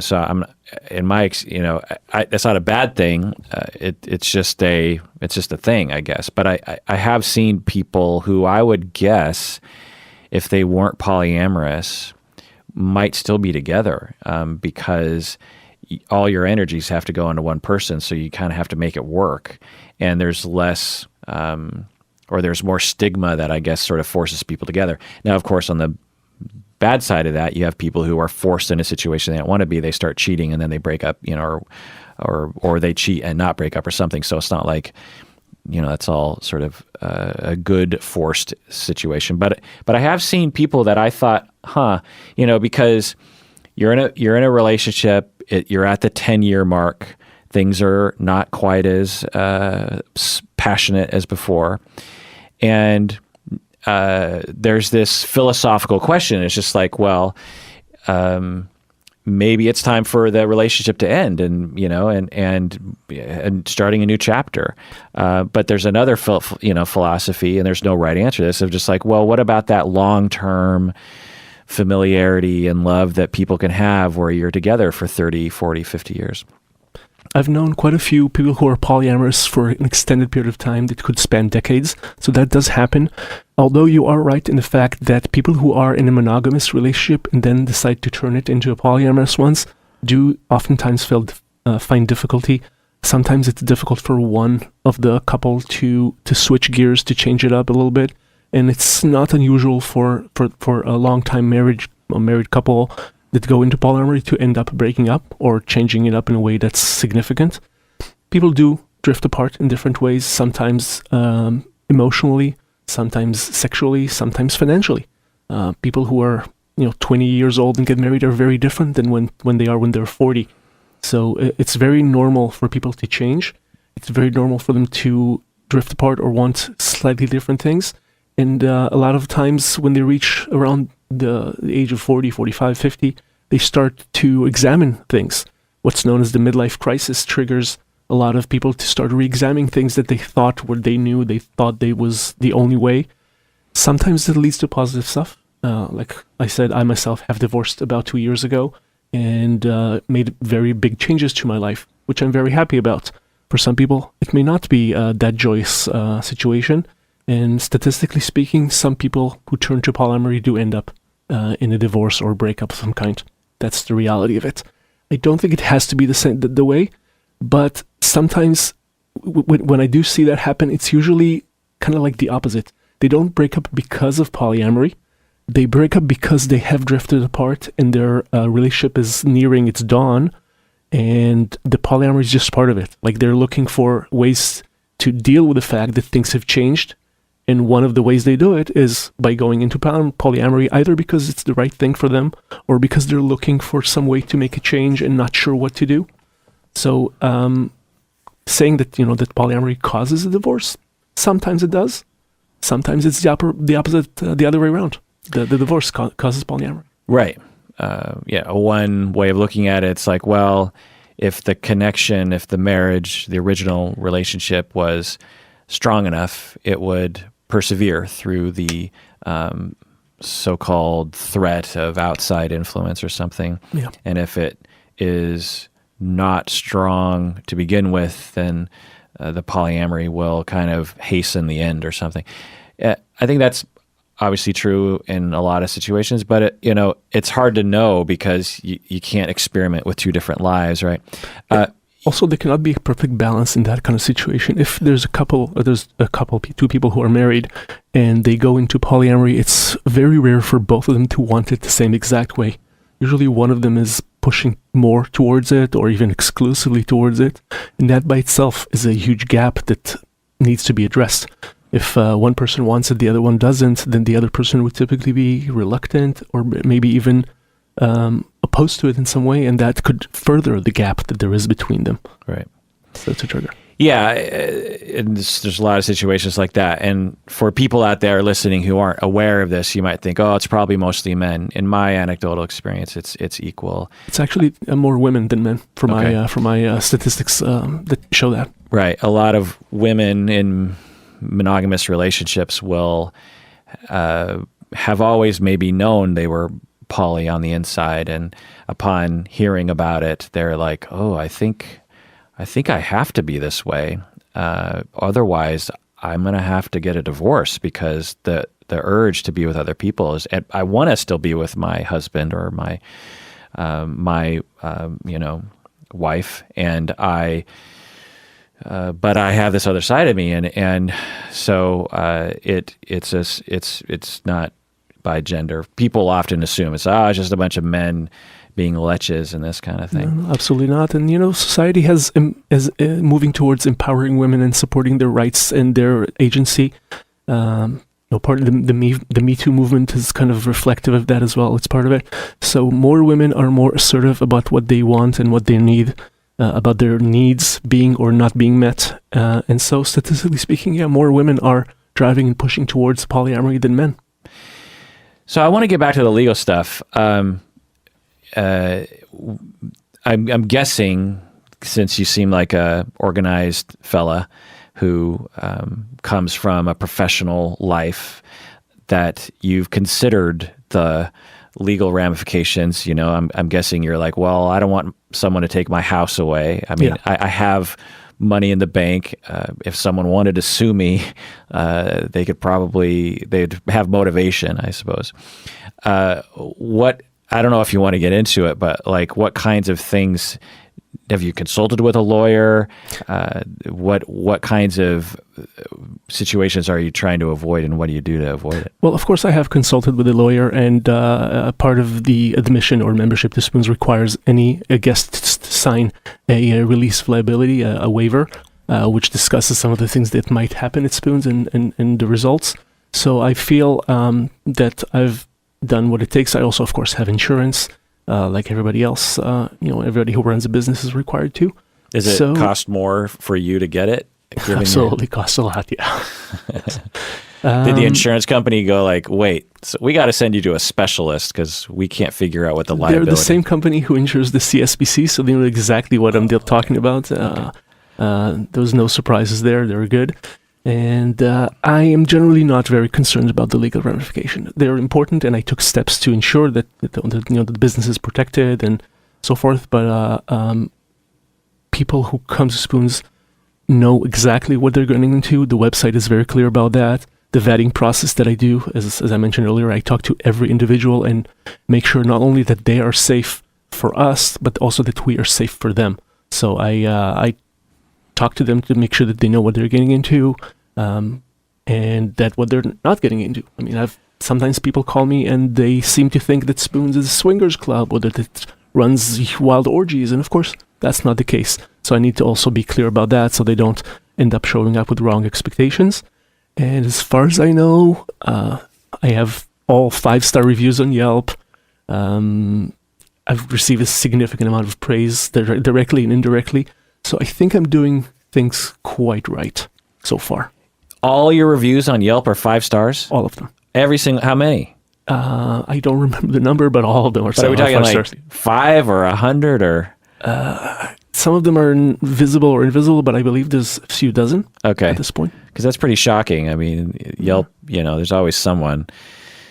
So I'm in my, that's not a bad thing. It's just a thing, I guess. But I have seen people who I would guess, if they weren't polyamorous, might still be together, because all your energies have to go into one person. So you kind of have to make it work. And there's less, or there's more stigma that I guess sort of forces people together. Now, of course, on the bad side of that, you have people who are forced in a situation they don't want to be. They start cheating and then they break up, or they cheat and not break up or something. So it's not like, that's all sort of a good forced situation. But I have seen people that I thought, because you're in a relationship, you're at the 10-year mark, things are not quite as passionate as before, and there's this philosophical question. It's just like, well, maybe it's time for the relationship to end, and starting a new chapter. But there's another philosophy, and there's no right answer to this, of just like, well, what about that long-term familiarity and love that people can have where you're together for 30, 40, 50 years? I've known quite a few people who are polyamorous for an extended period of time that could span decades, so that does happen. Although you are right in the fact that people who are in a monogamous relationship and then decide to turn it into a polyamorous one do oftentimes find difficulty. Sometimes it's difficult for one of the couple to switch gears, to change it up a little bit, and it's not unusual for a long-time married couple that go into polyamory to end up breaking up or changing it up in a way that's significant. People do drift apart in different ways, sometimes emotionally, sometimes sexually, sometimes financially. People who are 20 years old and get married are very different than when they're 40. So it's very normal for people to change. It's very normal for them to drift apart or want slightly different things. And a lot of times when they reach around the age of 40, 45, 50, they start to examine things. What's known as the midlife crisis triggers a lot of people to start re-examining things that they thought they thought they was the only way. Sometimes it leads to positive stuff. Like I said, I myself have divorced about 2 years ago and made very big changes to my life, which I'm very happy about. For some people, it may not be that joyous situation. And statistically speaking, some people who turn to polyamory do end up in a divorce or breakup of some kind. That's the reality of it. I don't think it has to be the way, but sometimes when I do see that happen, it's usually kind of like the opposite. They don't break up because of polyamory. They break up because they have drifted apart and their relationship is nearing its dawn, and the polyamory is just part of it. Like they're looking for ways to deal with the fact that things have changed. And one of the ways they do it is by going into polyamory, either because it's the right thing for them or because they're looking for some way to make a change and not sure what to do. So saying that, that polyamory causes a divorce, sometimes it does. Sometimes it's the opposite, the other way around. The divorce causes polyamory. Right. One way of looking at it, it's like, well, if the connection, if the marriage, the original relationship was strong enough, it would persevere through the so-called threat of outside influence or something. Yeah. And if it is not strong to begin with, then the polyamory will kind of hasten the end or something. I think that's obviously true in a lot of situations, but it's hard to know because you can't experiment with two different lives, right? Also, there cannot be a perfect balance in that kind of situation. If there's two people who are married and they go into polyamory, it's very rare for both of them to want it the same exact way. Usually one of them is pushing more towards it or even exclusively towards it. And that by itself is a huge gap that needs to be addressed. If one person wants it, the other one doesn't, then the other person would typically be reluctant or maybe even opposed to it in some way, and that could further the gap that there is between them. Right. So it's a trigger. Yeah, and there's a lot of situations like that. And for people out there listening who aren't aware of this, you might think, oh, it's probably mostly men. In my anecdotal experience, it's equal. It's actually more women than men for my statistics that show that. Right. A lot of women in monogamous relationships will have always maybe known they were poly on the inside, and upon hearing about it, they're like, "Oh, I think I have to be this way. Otherwise, I'm going to have to get a divorce because the urge to be with other people is, and I want to still be with my husband or my wife, and but I have this other side of me, and so it's not by gender. People often assume it's just a bunch of men being leches and this kind of thing. No, absolutely not. And society is moving towards empowering women and supporting their rights and their agency. Part of the Me Too movement is kind of reflective of that as well. It's part of it. So more women are more assertive about what they want and what they need, about their needs being or not being met. And so statistically speaking, more women are driving and pushing towards polyamory than men. So I want to get back to the legal stuff. I'm guessing, since you seem like a organized fella who comes from a professional life, that you've considered the legal ramifications. I'm guessing you're like, well, I don't want someone to take my house away. I mean, I have money in the bank. If someone wanted to sue me, they'd have motivation, I suppose. I don't know if you want to get into it, but like, what kinds of things have you consulted with a lawyer? What kinds of situations are you trying to avoid, and what do you do to avoid it? Well, of course, I have consulted with a lawyer, and part of the admission or membership to Spoonz requires any guest to sign a release of liability, a waiver, which discusses some of the things that might happen at Spoonz and the results. So I feel that I've done what it takes. I also, of course, have insurance. Like everybody else, everybody who runs a business is required to. Does it cost more for you to get it? Absolutely, costs a lot, yeah. Did the insurance company go like, wait, so we got to send you to a specialist because we can't figure out what the liability... They're the same company who insures the CSBC, so they know exactly what I'm talking about. There was no surprises there. They were good. And I am generally not very concerned about the legal ramification. They're important, and I took steps to ensure that the business is protected and so forth. But people who come to Spoonz know exactly what they're getting into. The website is very clear about that. The vetting process that I do, as I mentioned earlier, I talk to every individual and make sure not only that they are safe for us, but also that we are safe for them. So I talk to them to make sure that they know what they're getting into, and that what they're not getting into. I mean, sometimes people call me and they seem to think that Spoonz is a swingers club or that it runs wild orgies, and of course that's not the case. So I need to also be clear about that so they don't end up showing up with wrong expectations. And as far as I know, I have all 5-star reviews on Yelp. I've received a significant amount of praise directly and indirectly. So I think I'm doing things quite right so far. All your reviews on Yelp are 5 stars? All of them. Every single, how many? I don't remember the number, but all of them are 5 stars. Are we talking like 5 or 100 or? Some of them are visible or invisible, but I believe there's a few dozen at this point. Because that's pretty shocking. I mean, Yelp, there's always someone.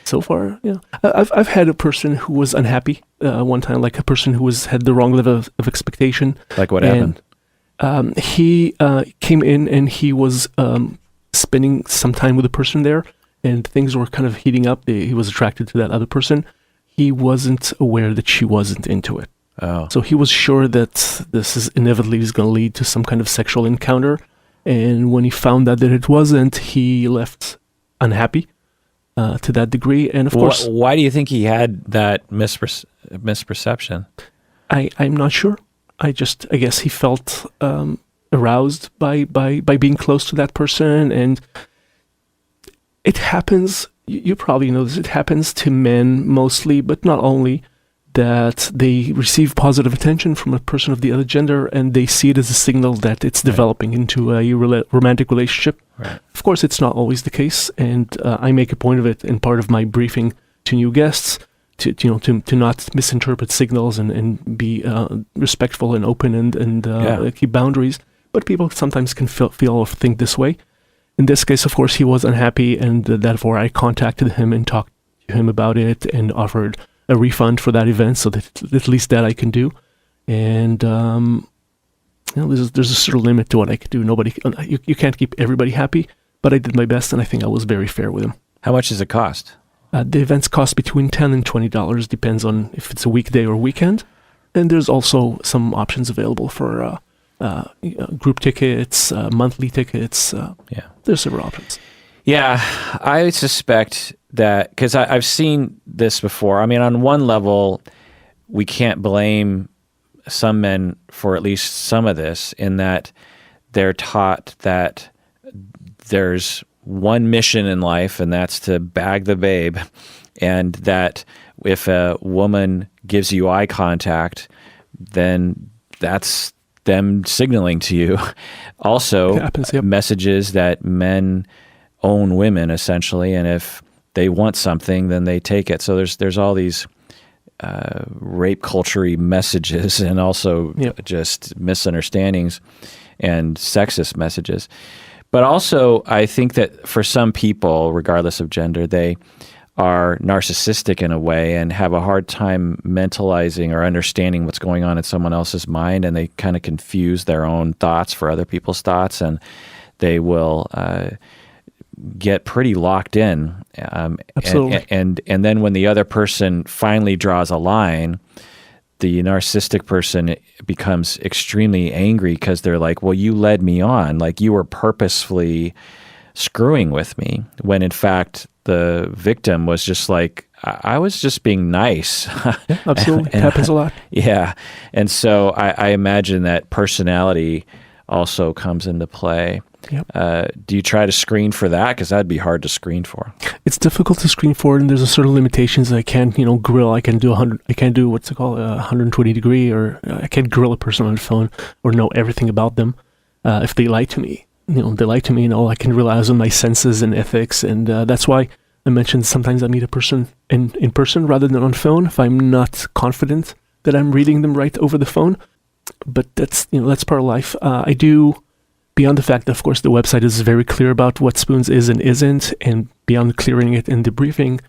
So far, yeah. I've had a person who was unhappy one time, like a person who had the wrong level of expectation. Like what happened? He came in and he was spending some time with a person there, and things were kind of heating up. He was attracted to that other person. He wasn't aware that she wasn't into it. Oh. So he was sure that this is inevitably going to lead to some kind of sexual encounter. And when he found out that it wasn't, he left unhappy to that degree. And of course... Why do you think he had that misperception? I'm not sure. I guess he felt aroused by being close to that person. And it happens, you probably know this, it happens to men mostly, but not only, that they receive positive attention from a person of the other gender and they see it as a signal that it's developing into a romantic relationship. Right. Of course, it's not always the case, and I make a point of it in part of my briefing to new guests to not misinterpret signals and be respectful and open and keep boundaries. But people sometimes can feel or think this way. In this case, of course, he was unhappy, and therefore I contacted him and talked to him about it and offered a refund for that event, so that at least that I can do. And there's a certain limit to what I could do. You can't keep everybody happy, but I did my best, and I think I was very fair with him. How much does it cost? The events cost between $10 and $20, depends on if it's a weekday or weekend. And there's also some options available for group tickets, monthly tickets. There's several options. Yeah, I suspect that, because I've seen this before. I mean, on one level, we can't blame some men for at least some of this, in that they're taught that there's one mission in life, and that's to bag the babe, and that if a woman gives you eye contact, then that's them signaling to you. Also, happens, yep. Messages that men own women, essentially, and if they want something, then they take it. So there's all these rape culture-y messages, and also just misunderstandings and sexist messages. But also, I think that for some people, regardless of gender, they are narcissistic in a way and have a hard time mentalizing or understanding what's going on in someone else's mind, and they kind of confuse their own thoughts for other people's thoughts, and they will get pretty locked in. Absolutely. And then when the other person finally draws a line, the narcissistic person becomes extremely angry, because they're like, well, you led me on. Like, you were purposefully screwing with me, when in fact the victim was just like, I was just being nice. Yeah, absolutely. It happens a lot. Yeah. And so I imagine that personality also comes into play. Yep. Do you try to screen for that? Because that'd be hard to screen for. It's difficult to screen for, and there's a certain limitations. I can't, grill. I can do 100. I can't do what's it called, 120 degree, or I can't grill a person on the phone or know everything about them. If they lie to me, they lie to me. I can rely on my senses and ethics, and that's why I mentioned sometimes I meet a person in person rather than on phone if I'm not confident that I'm reading them right over the phone. But that's part of life. I do. Beyond the fact that, of course, the website is very clear about what Spoonz is and isn't, and beyond clearing it in the briefing,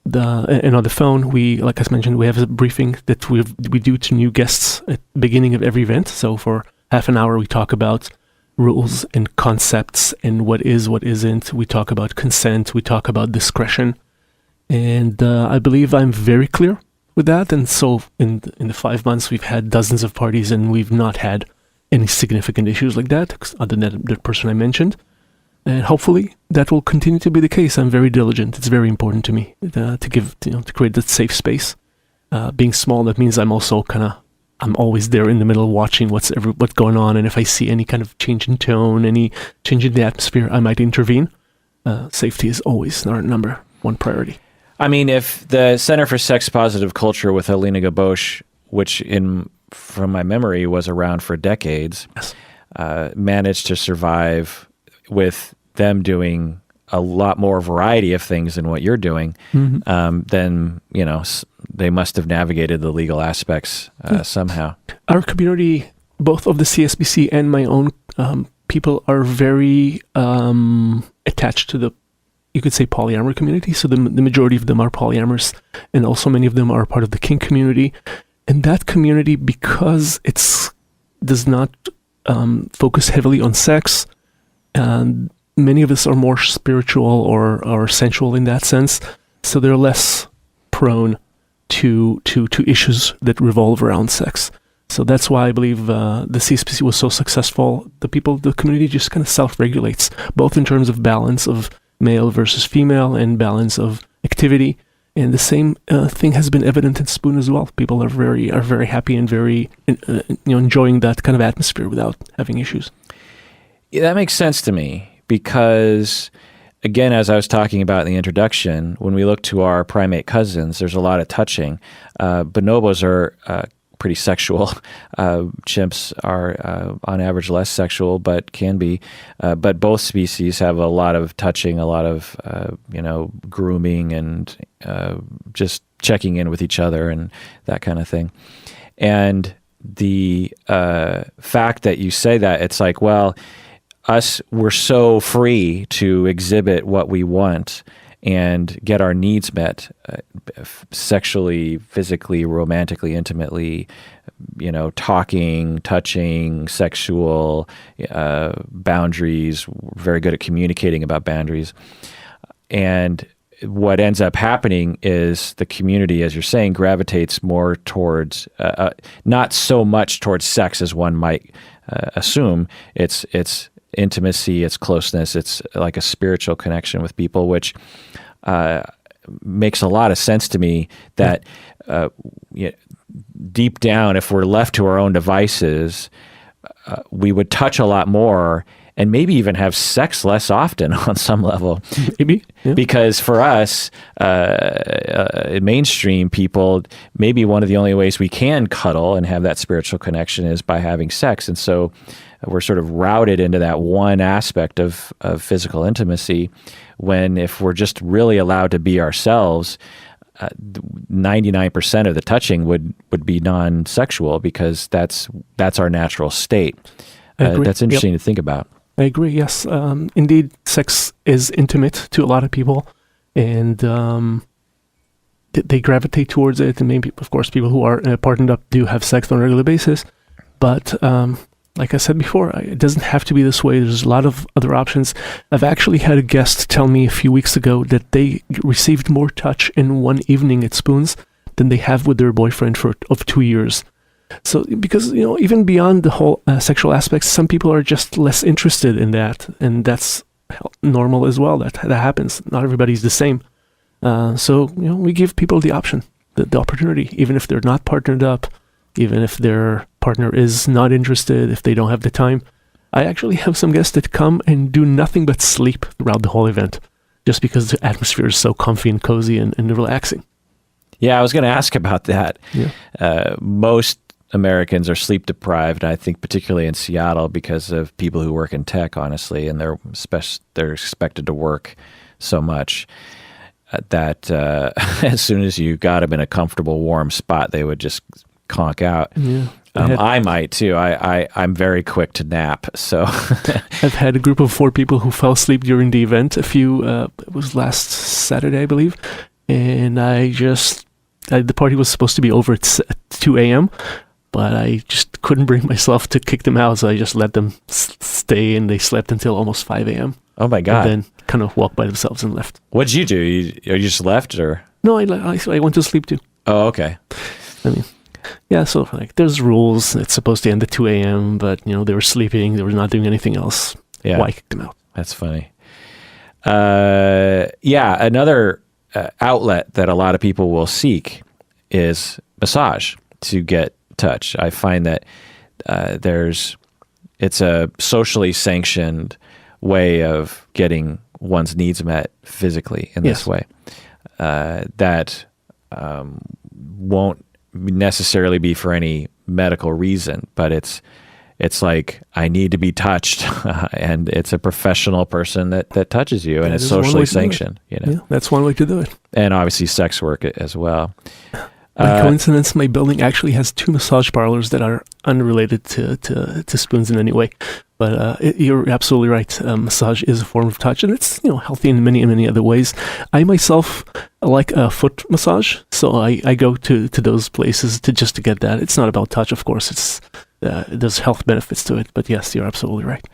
and on the phone, like I mentioned, we have a briefing that we do to new guests at the beginning of every event. So for half an hour, we talk about rules and concepts and what is, what isn't. We talk about consent. We talk about discretion. And I believe I'm very clear with that. And so in the 5 months, we've had dozens of parties, and we've not had any significant issues like that, other than that person I mentioned. And hopefully that will continue to be the case. I'm very diligent. It's very important to me to create that safe space. Being small, that means I'm also I'm always there in the middle watching what's going on. And if I see any kind of change in tone, any change in the atmosphere, I might intervene. Safety is always our number one priority. I mean, if the Center for Sex Positive Culture with Alina Gabosh, which from my memory was around for decades, yes, managed to survive with them doing a lot more variety of things than what you're doing, then, they must have navigated the legal aspects somehow. Our community, both of the CSBC and my own people, are very attached to the, you could say, polyamory community. So the majority of them are polyamorous, and also many of them are part of the kink community. And that community, because it does not focus heavily on sex, and many of us are more spiritual or sensual in that sense, so they're less prone to issues that revolve around sex. So that's why I believe the CSPC was so successful. The community just kind of self-regulates, both in terms of balance of male versus female and balance of activity. And the same thing has been evident in Spoon as well. People are very happy and very enjoying that kind of atmosphere without having issues. Yeah, that makes sense to me, because, again, as I was talking about in the introduction, when we look to our primate cousins, there's a lot of touching. Bonobos are pretty sexual. Chimps are, on average, less sexual, but can be. But both species have a lot of touching, a lot of grooming, and just checking in with each other and that kind of thing. And the fact that you say that, it's like, well, we're so free to exhibit what we want and get our needs met, sexually, physically, romantically, intimately, talking, touching, sexual boundaries, very good at communicating about boundaries. And what ends up happening is the community, as you're saying, gravitates more towards, not so much towards sex as one might assume. It's intimacy, it's closeness, it's like a spiritual connection with people, which makes a lot of sense to me that deep down, if we're left to our own devices, we would touch a lot more and maybe even have sex less often on some level. Maybe. Yeah. Because for us, mainstream people, maybe one of the only ways we can cuddle and have that spiritual connection is by having sex. And so we're sort of routed into that one aspect of physical intimacy, when if we're just really allowed to be ourselves, 99% of the touching would be non-sexual, because that's our natural state. That's interesting to think about. I agree, yes. Indeed, sex is intimate to a lot of people, and they gravitate towards it. And maybe, of course, people who are partnered up do have sex on a regular basis. But like I said before, it doesn't have to be this way. There's a lot of other options. I've actually had a guest tell me a few weeks ago that they received more touch in one evening at Spoonz than they have with their boyfriend of 2 years. So, because, even beyond the whole sexual aspects, some people are just less interested in that, and that's normal as well. That happens. Not everybody's the same. So, we give people the option, the opportunity, even if they're not partnered up, even if their partner is not interested, if they don't have the time. I actually have some guests that come and do nothing but sleep throughout the whole event, just because the atmosphere is so comfy and cozy and relaxing. Yeah, I was going to ask about that. Yeah. Most Americans are sleep deprived, I think particularly in Seattle, because of people who work in tech, honestly, and they're expected to work so much that as soon as you got them in a comfortable, warm spot, they would just conk out. Yeah. I might too. I'm very quick to nap. So I've had a group of 4 people who fell asleep during the event. It was last Saturday, I believe, and the party was supposed to be over at 2 a.m., but I just couldn't bring myself to kick them out, so I just let them stay, and they slept until almost 5 a.m. Oh my God. And then kind of walked by themselves and left. What'd you do? You just left, or? No, I went to sleep too. Oh, okay. I mean, yeah, so there's rules. It's supposed to end at 2 a.m., but, they were sleeping. They were not doing anything else. Yeah. Why kick them out? That's funny. Another outlet that a lot of people will seek is massage to get touch. I find that it's a socially sanctioned way of getting one's needs met physically in this way. That won't necessarily be for any medical reason, but it's like, I need to be touched, and it's a professional person that touches you, and it's socially sanctioned. Yeah, that's one way to do it. And obviously sex work as well. By coincidence, my building actually has 2 massage parlors that are unrelated to Spoonz in any way. But you're absolutely right. Massage is a form of touch, and it's healthy in many other ways. I myself like a foot massage, so I go to those places to get that. It's not about touch, of course. There's health benefits to it. But yes, you're absolutely right.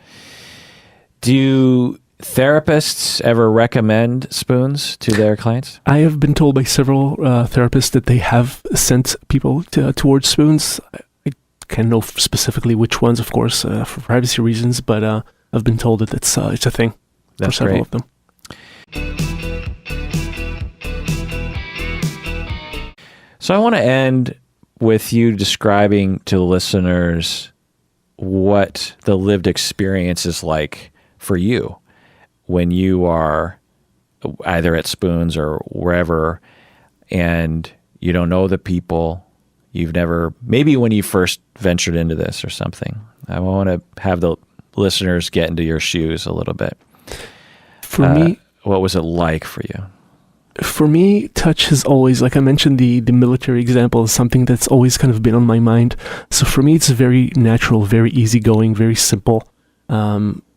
Do therapists ever recommend Spoonz to their clients? I have been told by several therapists that they have sent people towards Spoonz. I can't know specifically which ones, of course, for privacy reasons, but I've been told that it's a thing for several of them. So I want to end with you describing to the listeners what the lived experience is like for you when you are either at Spoonz or wherever, and you don't know the people, maybe when you first ventured into this or something. I want to have the listeners get into your shoes a little bit. For me, what was it like for you? For me, touch has always, like I mentioned, the military example is something that's always kind of been on my mind. So for me, it's very natural, very easygoing, very simple.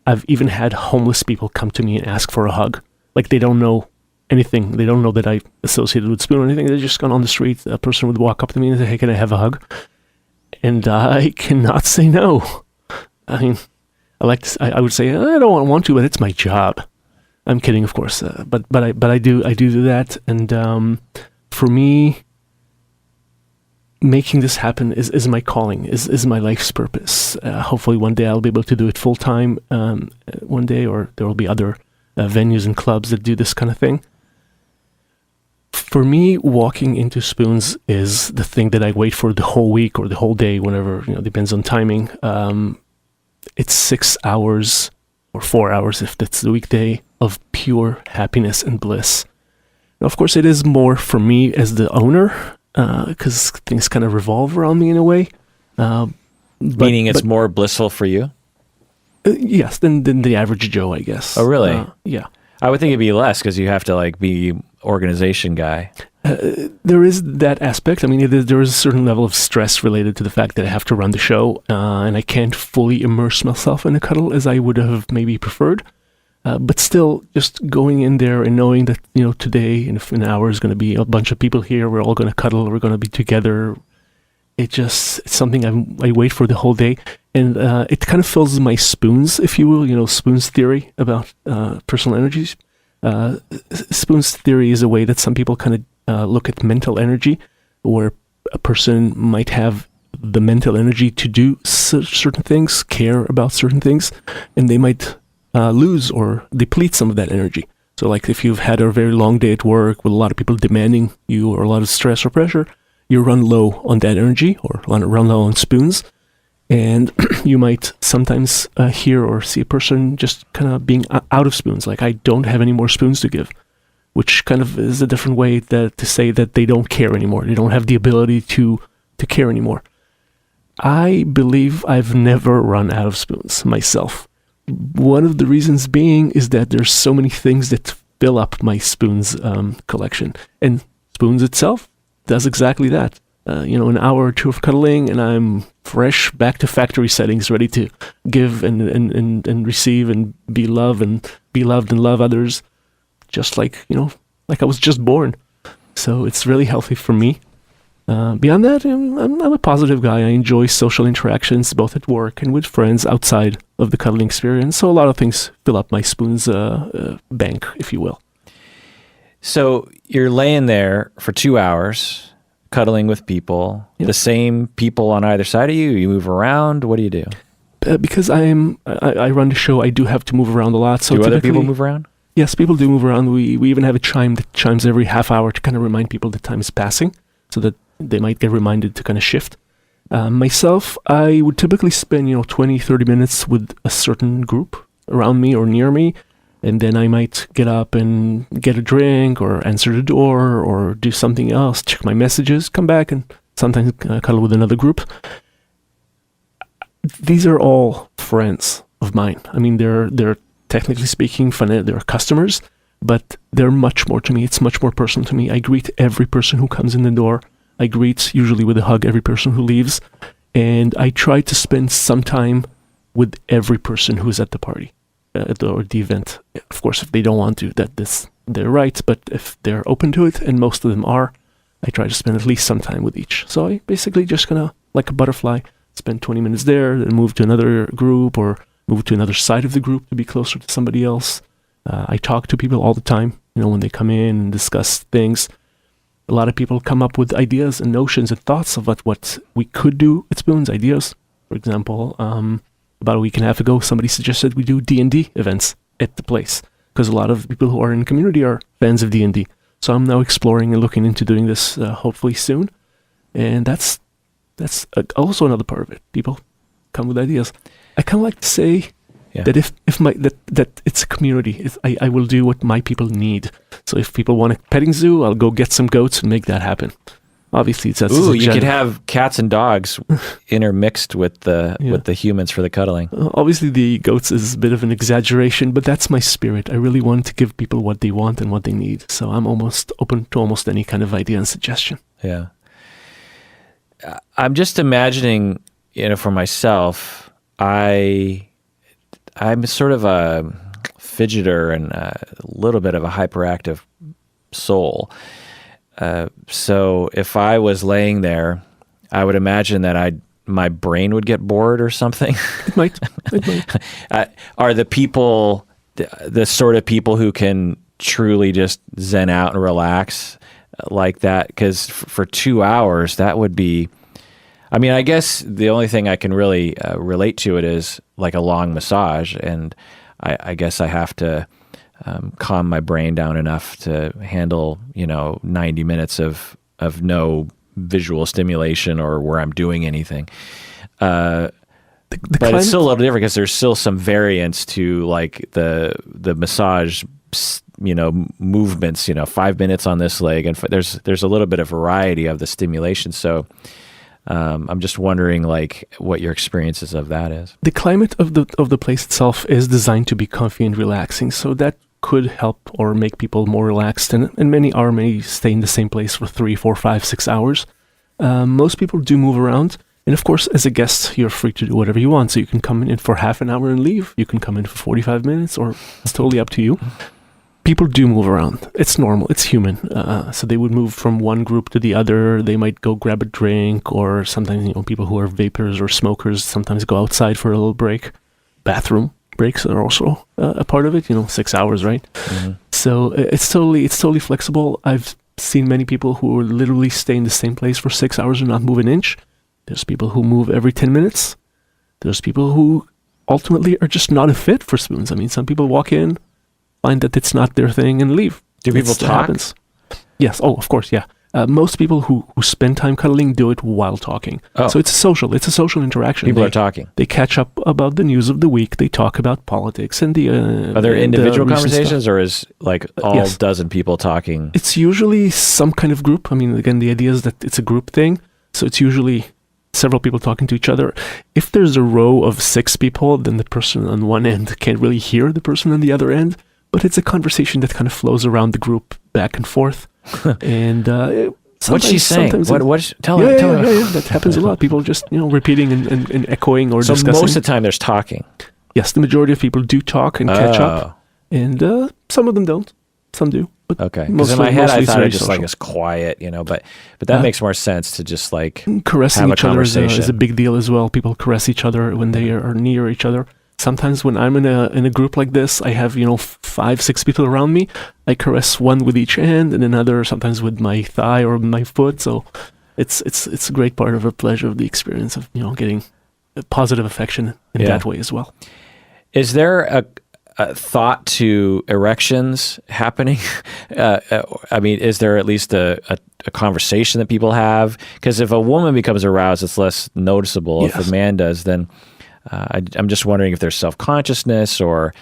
I've even had homeless people come to me and ask for a hug. Like they don't know anything. They don't know that I associated with Spoon or anything. They're just gone on the street. A person would walk up to me and say, "Hey, can I have a hug?" And I cannot say no. I mean, I would say I don't want to, but it's my job. I'm kidding, of course. But I do that. And for me, making this happen is my calling, is my life's purpose. Hopefully one day I'll be able to do it full time one day, or there will be other venues and clubs that do this kind of thing. For me, walking into Spoonz is the thing that I wait for the whole week or the whole day, whenever, depends on timing. It's 6 hours or 4 hours if that's the weekday of pure happiness and bliss. Now, of course, it is more for me as the owner, because things kind of revolve around me in a way. Meaning it's more blissful for you? Yes, than the average Joe, I guess. Oh, really? Yeah. I would think it'd be less because you have to be organization guy. There is that aspect. I mean, there is a certain level of stress related to the fact that I have to run the show, and I can't fully immerse myself in a cuddle as I would have maybe preferred. But still, just going in there and knowing that, today, in an hour, is going to be a bunch of people here. We're all going to cuddle. We're going to be together. It's something I wait for the whole day. And it kind of fills my Spoonz, if you will, Spoonz theory about personal energies. Spoonz theory is a way that some people kind of look at mental energy, where a person might have the mental energy to do certain things, care about certain things, and they might lose or deplete some of that energy. So like if you've had a very long day at work with a lot of people demanding you or a lot of stress or pressure, you run low on that energy or run low on Spoonz. And you might sometimes hear or see a person just kind of being out of Spoonz, like I don't have any more Spoonz to give, which kind of is a different way to say that they don't care anymore. They don't have the ability to care anymore. I believe I've never run out of Spoonz myself. One of the reasons being is that there's so many things that fill up my Spoonz collection. And Spoonz itself does exactly that. An hour or two of cuddling, and I'm fresh back to factory settings, ready to give and receive and be loved and love others, just like I was just born. So it's really healthy for me. Beyond that, I'm a positive guy. I enjoy social interactions, both at work and with friends outside of the cuddling experience. So a lot of things fill up my Spoonz bank, if you will. So you're laying there for 2 hours, cuddling with people, the same people on either side of you? You move around? What do you do? Because I run the show, I do have to move around a lot. So do other people move around? Yes, people do move around. We even have a chime that chimes every half hour to kind of remind people that time is passing, so that they might get reminded to kind of shift. Myself, I would typically spend 20, 30 minutes with a certain group around me or near me, and then I might get up and get a drink or answer the door or do something else, check my messages, come back and sometimes cuddle with another group. These are all friends of mine. I mean, they're technically speaking, they're customers, but they're much more to me. It's much more personal to me. I greet every person who comes in the door. I greet, usually with a hug, every person who leaves. And I try to spend some time with every person who's at the party. Or the event. Of course, if they don't want to, they're right, but if they're open to it, and most of them are, I try to spend at least some time with each. So I basically just kind of, like a butterfly, spend 20 minutes there, then move to another group or move to another side of the group to be closer to somebody else. I talk to people all the time, when they come in and discuss things. A lot of people come up with ideas and notions and thoughts of what we could do at Spoonz, ideas. For example, about a week and a half ago, somebody suggested we do D&D events at the place, because a lot of people who are in the community are fans of D&D. So I'm now exploring and looking into doing this hopefully soon. And that's also another part of it. People come with ideas. I kind of like to say that if that it's a community, I will do what my people need. So if people want a petting zoo, I'll go get some goats and make that happen. Obviously, it's you could have cats and dogs intermixed with the humans for the cuddling. Obviously, the goats is a bit of an exaggeration, but that's my spirit. I really want to give people what they want and what they need. So I'm almost open to almost any kind of idea and suggestion. Yeah. I'm just imagining, for myself, I I'm sort of a fidgeter and a little bit of a hyperactive soul. So if I was laying there, I would imagine that my brain would get bored or something. It might. Are the people the sort of people who can truly just zen out and relax like that? Because for 2 hours, that would be, I mean, I guess the only thing I can really relate to it is like a long massage. And I guess I have to calm my brain down enough to handle, 90 minutes of no visual stimulation or where I'm doing anything. But it's still a little different because there's still some variance to like the massage, movements, 5 minutes on this leg, and there's a little bit of variety of the stimulation. So I'm just wondering like what your experiences of that is. The climate of the place itself is designed to be comfy and relaxing, so that could help or make people more relaxed, and many stay in the same place for 3, 4, 5, 6 hours. Most people do move around. And of course, as a guest, you're free to do whatever you want. So you can come in for half an hour and leave. You can come in for 45 minutes, or it's totally up to you. People do move around. It's normal. It's human. So they would move from one group to the other. They might go grab a drink, or sometimes, people who are vapors or smokers sometimes go outside for a little break. Bathroom breaks are also a part of it. 6 hours, right? Mm-hmm. So it's totally flexible. I've seen many people who literally stay in the same place for 6 hours and not move an inch. There's people who move every 10 minutes. There's people who ultimately are just not a fit for Spoonz. I mean, some people walk in, find that it's not their thing, and leave. Do people talk? Happens. Yes. Oh, of course, yeah. Most people who spend time cuddling do it while talking. Oh. So it's a social interaction. People are talking. They catch up about the news of the week. They talk about politics and the... Are there individual conversations, or is like all dozen people talking? It's usually some kind of group. I mean, again, the idea is that it's a group thing. So it's usually several people talking to each other. If there's a row of 6 people, then the person on one end can't really hear the person on the other end. But it's a conversation that kind of flows around the group back and forth. And what's she saying? Tell her. Yeah, that happens a lot. People just repeating and echoing or discussing. So most of the time there's talking. Yes, the majority of people do talk and catch up, and some of them don't. Some do. But okay, because in my head I thought it just like it's quiet, but that makes more sense to just like caressing have each other is a big deal as well. People caress each other when they are near each other. Sometimes when I'm in a group like this, I have 5, 6 people around me. I caress one with each hand, and another sometimes with my thigh or my foot. So it's a great part of a pleasure of the experience of getting a positive affection in that way as well. Is there a thought to erections happening? I mean, is there at least a conversation that people have? Because if a woman becomes aroused, it's less noticeable. Yes. If a man does, then I'm just wondering if there's self-consciousness or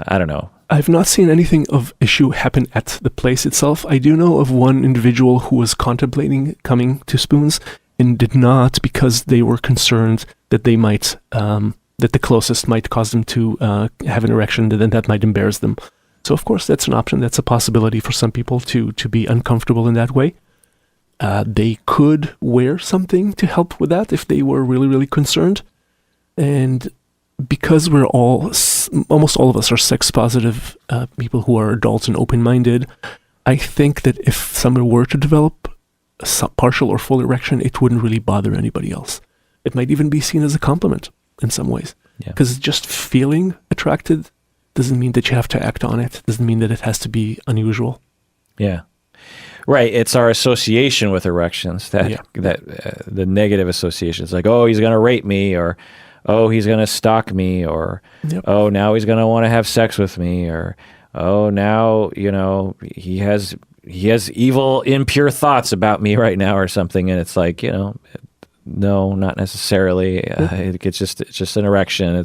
I don't know. I've not seen anything of issue happen at the place itself. I do know of one individual who was contemplating coming to Spoonz and did not because they were concerned that they might... that the closest might cause them to have an erection, and then that might embarrass them. So, of course, that's an option. That's a possibility for some people to be uncomfortable in that way. They could wear something to help with that if they were really, really concerned. And because we're almost all of us are sex-positive people who are adults and open-minded, I think that if someone were to develop a partial or full erection, it wouldn't really bother anybody else. It might even be seen as a compliment in some ways. Because just feeling attracted doesn't mean that you have to act on it. Doesn't mean that it has to be unusual. Yeah. Right. It's our association with erections that the negative associations, like, oh, he's going to rape me, or oh, he's going to stalk me, or oh, now he's going to want to have sex with me, or oh, now, he has evil, impure thoughts about me right now or something. And it's like, no, not necessarily. It's just an erection.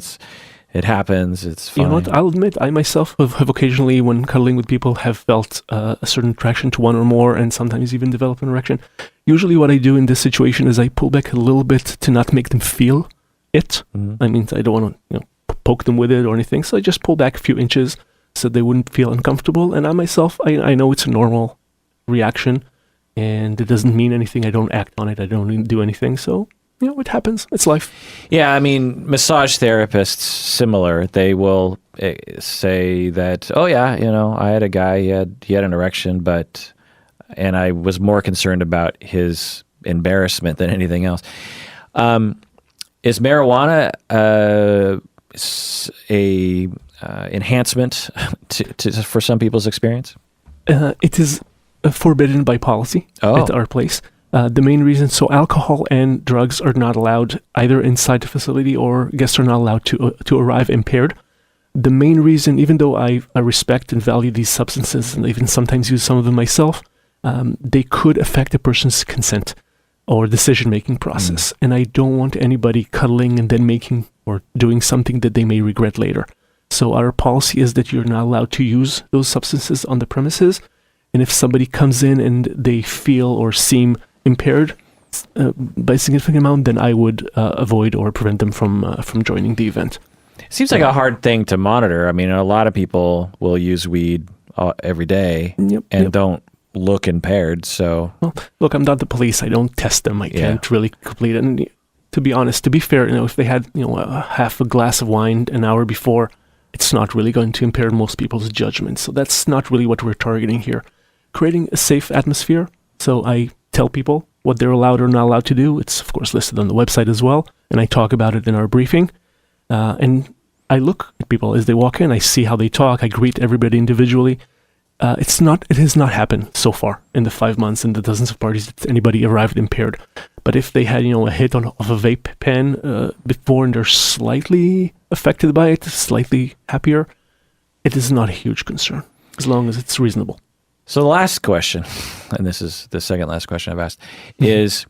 It happens. It's fine. You know what? I'll admit, I myself have occasionally, when cuddling with people, have felt a certain attraction to one or more, and sometimes even develop an erection. Usually, what I do in this situation is I pull back a little bit to not make them feel it. Mm-hmm. I mean, I don't want to poke them with it or anything, so I just pull back a few inches so they wouldn't feel uncomfortable. And I myself, I know it's a normal reaction. And it doesn't mean anything. I don't act on it. I don't do anything. So it happens. It's life. Yeah, I mean, massage therapists, similar. They will say that, oh yeah, I had a guy, he had an erection, and I was more concerned about his embarrassment than anything else. Is marijuana a enhancement for some people's experience? It is forbidden by policy at our place. The main reason, so alcohol and drugs are not allowed either inside the facility, or guests are not allowed to arrive impaired. The main reason, even though I respect and value these substances and even sometimes use some of them myself, they could affect a person's consent or decision-making process. And I don't want anybody cuddling and then making or doing something that they may regret later. So our policy is that you're not allowed to use those substances on the premises. And if somebody comes in and they feel or seem impaired by a significant amount, then I would avoid or prevent them from joining the event. It seems like a hard thing to monitor. I mean, a lot of people will use weed every day and don't look impaired. So, well, look, I'm not the police. I don't test them. I can't really complete it. And to be honest, to be fair, if they had half a glass of wine an hour before, it's not really going to impair most people's judgment. So that's not really what we're targeting here. Creating a safe atmosphere. So I tell people what they're allowed or not allowed to do. It's of course listed on the website as well, and I talk about it in our briefing. And I look at people as they walk in. I see how they talk. I greet everybody individually. It has not happened so far in the 5 months and the dozens of parties that anybody arrived impaired. But if they had, a hit of a vape pen before and they're slightly affected by it, slightly happier, it is not a huge concern as long as it's reasonable. So the last question, and this is the second last question I've asked, is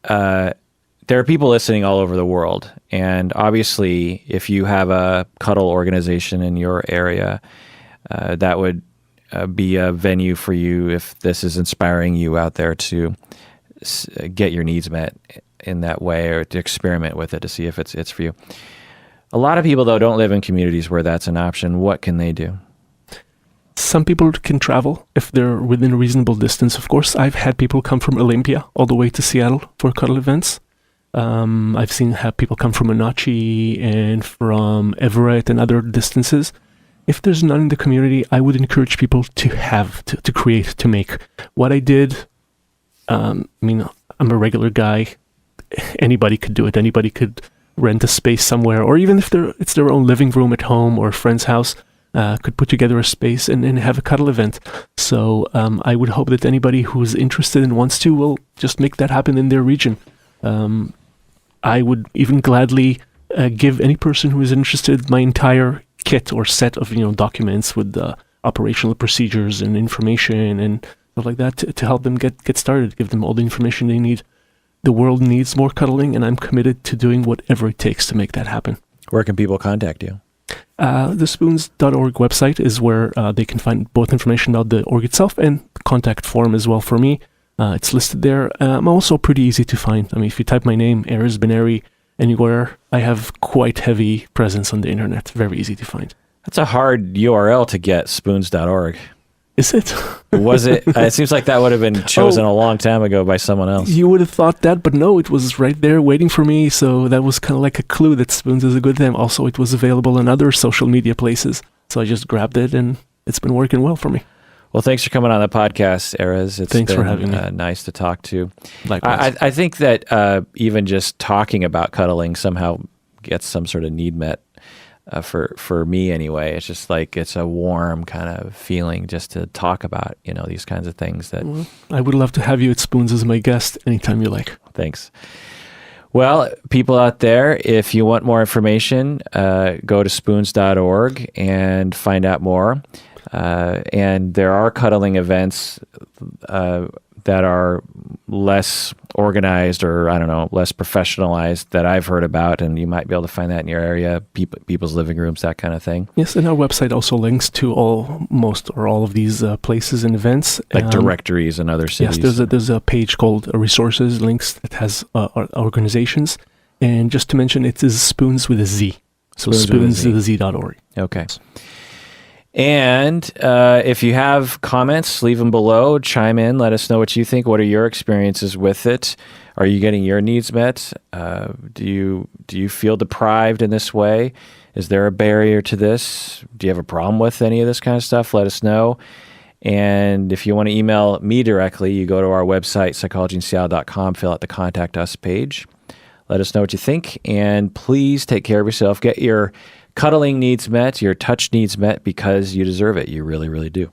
there are people listening all over the world. And obviously, if you have a cuddle organization in your area, that would be a venue for you if this is inspiring you out there to get your needs met in that way, or to experiment with it to see if it's for you. A lot of people, though, don't live in communities where that's an option. What can they do? Some people can travel if they're within a reasonable distance, of course. I've had people come from Olympia all the way to Seattle for cuddle events. I've seen people come from Wenatchee and from Everett and other distances. If there's none in the community, I would encourage people to create, to make. What I did, I'm a regular guy. Anybody could do it. Anybody could rent a space somewhere, or even if it's their own living room at home or a friend's house, could put together a space and have a cuddle event. So I would hope that anybody who's interested and wants to will just make that happen in their region. I would even gladly give any person who is interested my entire kit or set of documents with operational procedures and information and stuff like that to help them get started, give them all the information they need. The world needs more cuddling, and I'm committed to doing whatever it takes to make that happen. Where can people contact you? The spoonz.org website is where they can find both information about the org itself and the contact form as well for me. It's listed there. I'm also pretty easy to find. I mean, if you type my name, Erez Benari, anywhere, I have quite heavy presence on the internet. Very easy to find. That's a hard URL to get, spoonz.org. Is it? Was it? It seems like that would have been chosen a long time ago by someone else. You would have thought that, but no, it was right there waiting for me. So that was kind of like a clue that Spoonz is a good name. Also, it was available in other social media places. So I just grabbed it, and it's been working well for me. Well, thanks for coming on the podcast, Erez. Thanks for having me. Nice to talk to. Likewise. I think that even just talking about cuddling somehow gets some sort of need met. For me anyway, it's just like it's a warm kind of feeling just to talk about these kinds of things. That I would love to have you at Spoonz as my guest anytime you like. Thanks. Well, people out there, if you want more information, go to spoonz.org and find out more. And there are cuddling events that are less organized or, less professionalized that I've heard about, and you might be able to find that in your area, people's living rooms, that kind of thing. Yes, and our website also links to most or all of these places and events. Like directories in other cities. Yes, there's a page called Resources Links that has organizations. And just to mention, it is Spoonz with a Z. So spoonz.org. Okay. And if you have comments, leave them below. Chime in. Let us know what you think. What are your experiences with it? Are you getting your needs met? Do you feel deprived in this way? Is there a barrier to this? Do you have a problem with any of this kind of stuff? Let us know. And if you want to email me directly, you go to our website, psychologyinseattle.com, fill out the Contact Us page. Let us know what you think. And please take care of yourself. Get your cuddling needs met, your touch needs met, because you deserve it. You really, really do.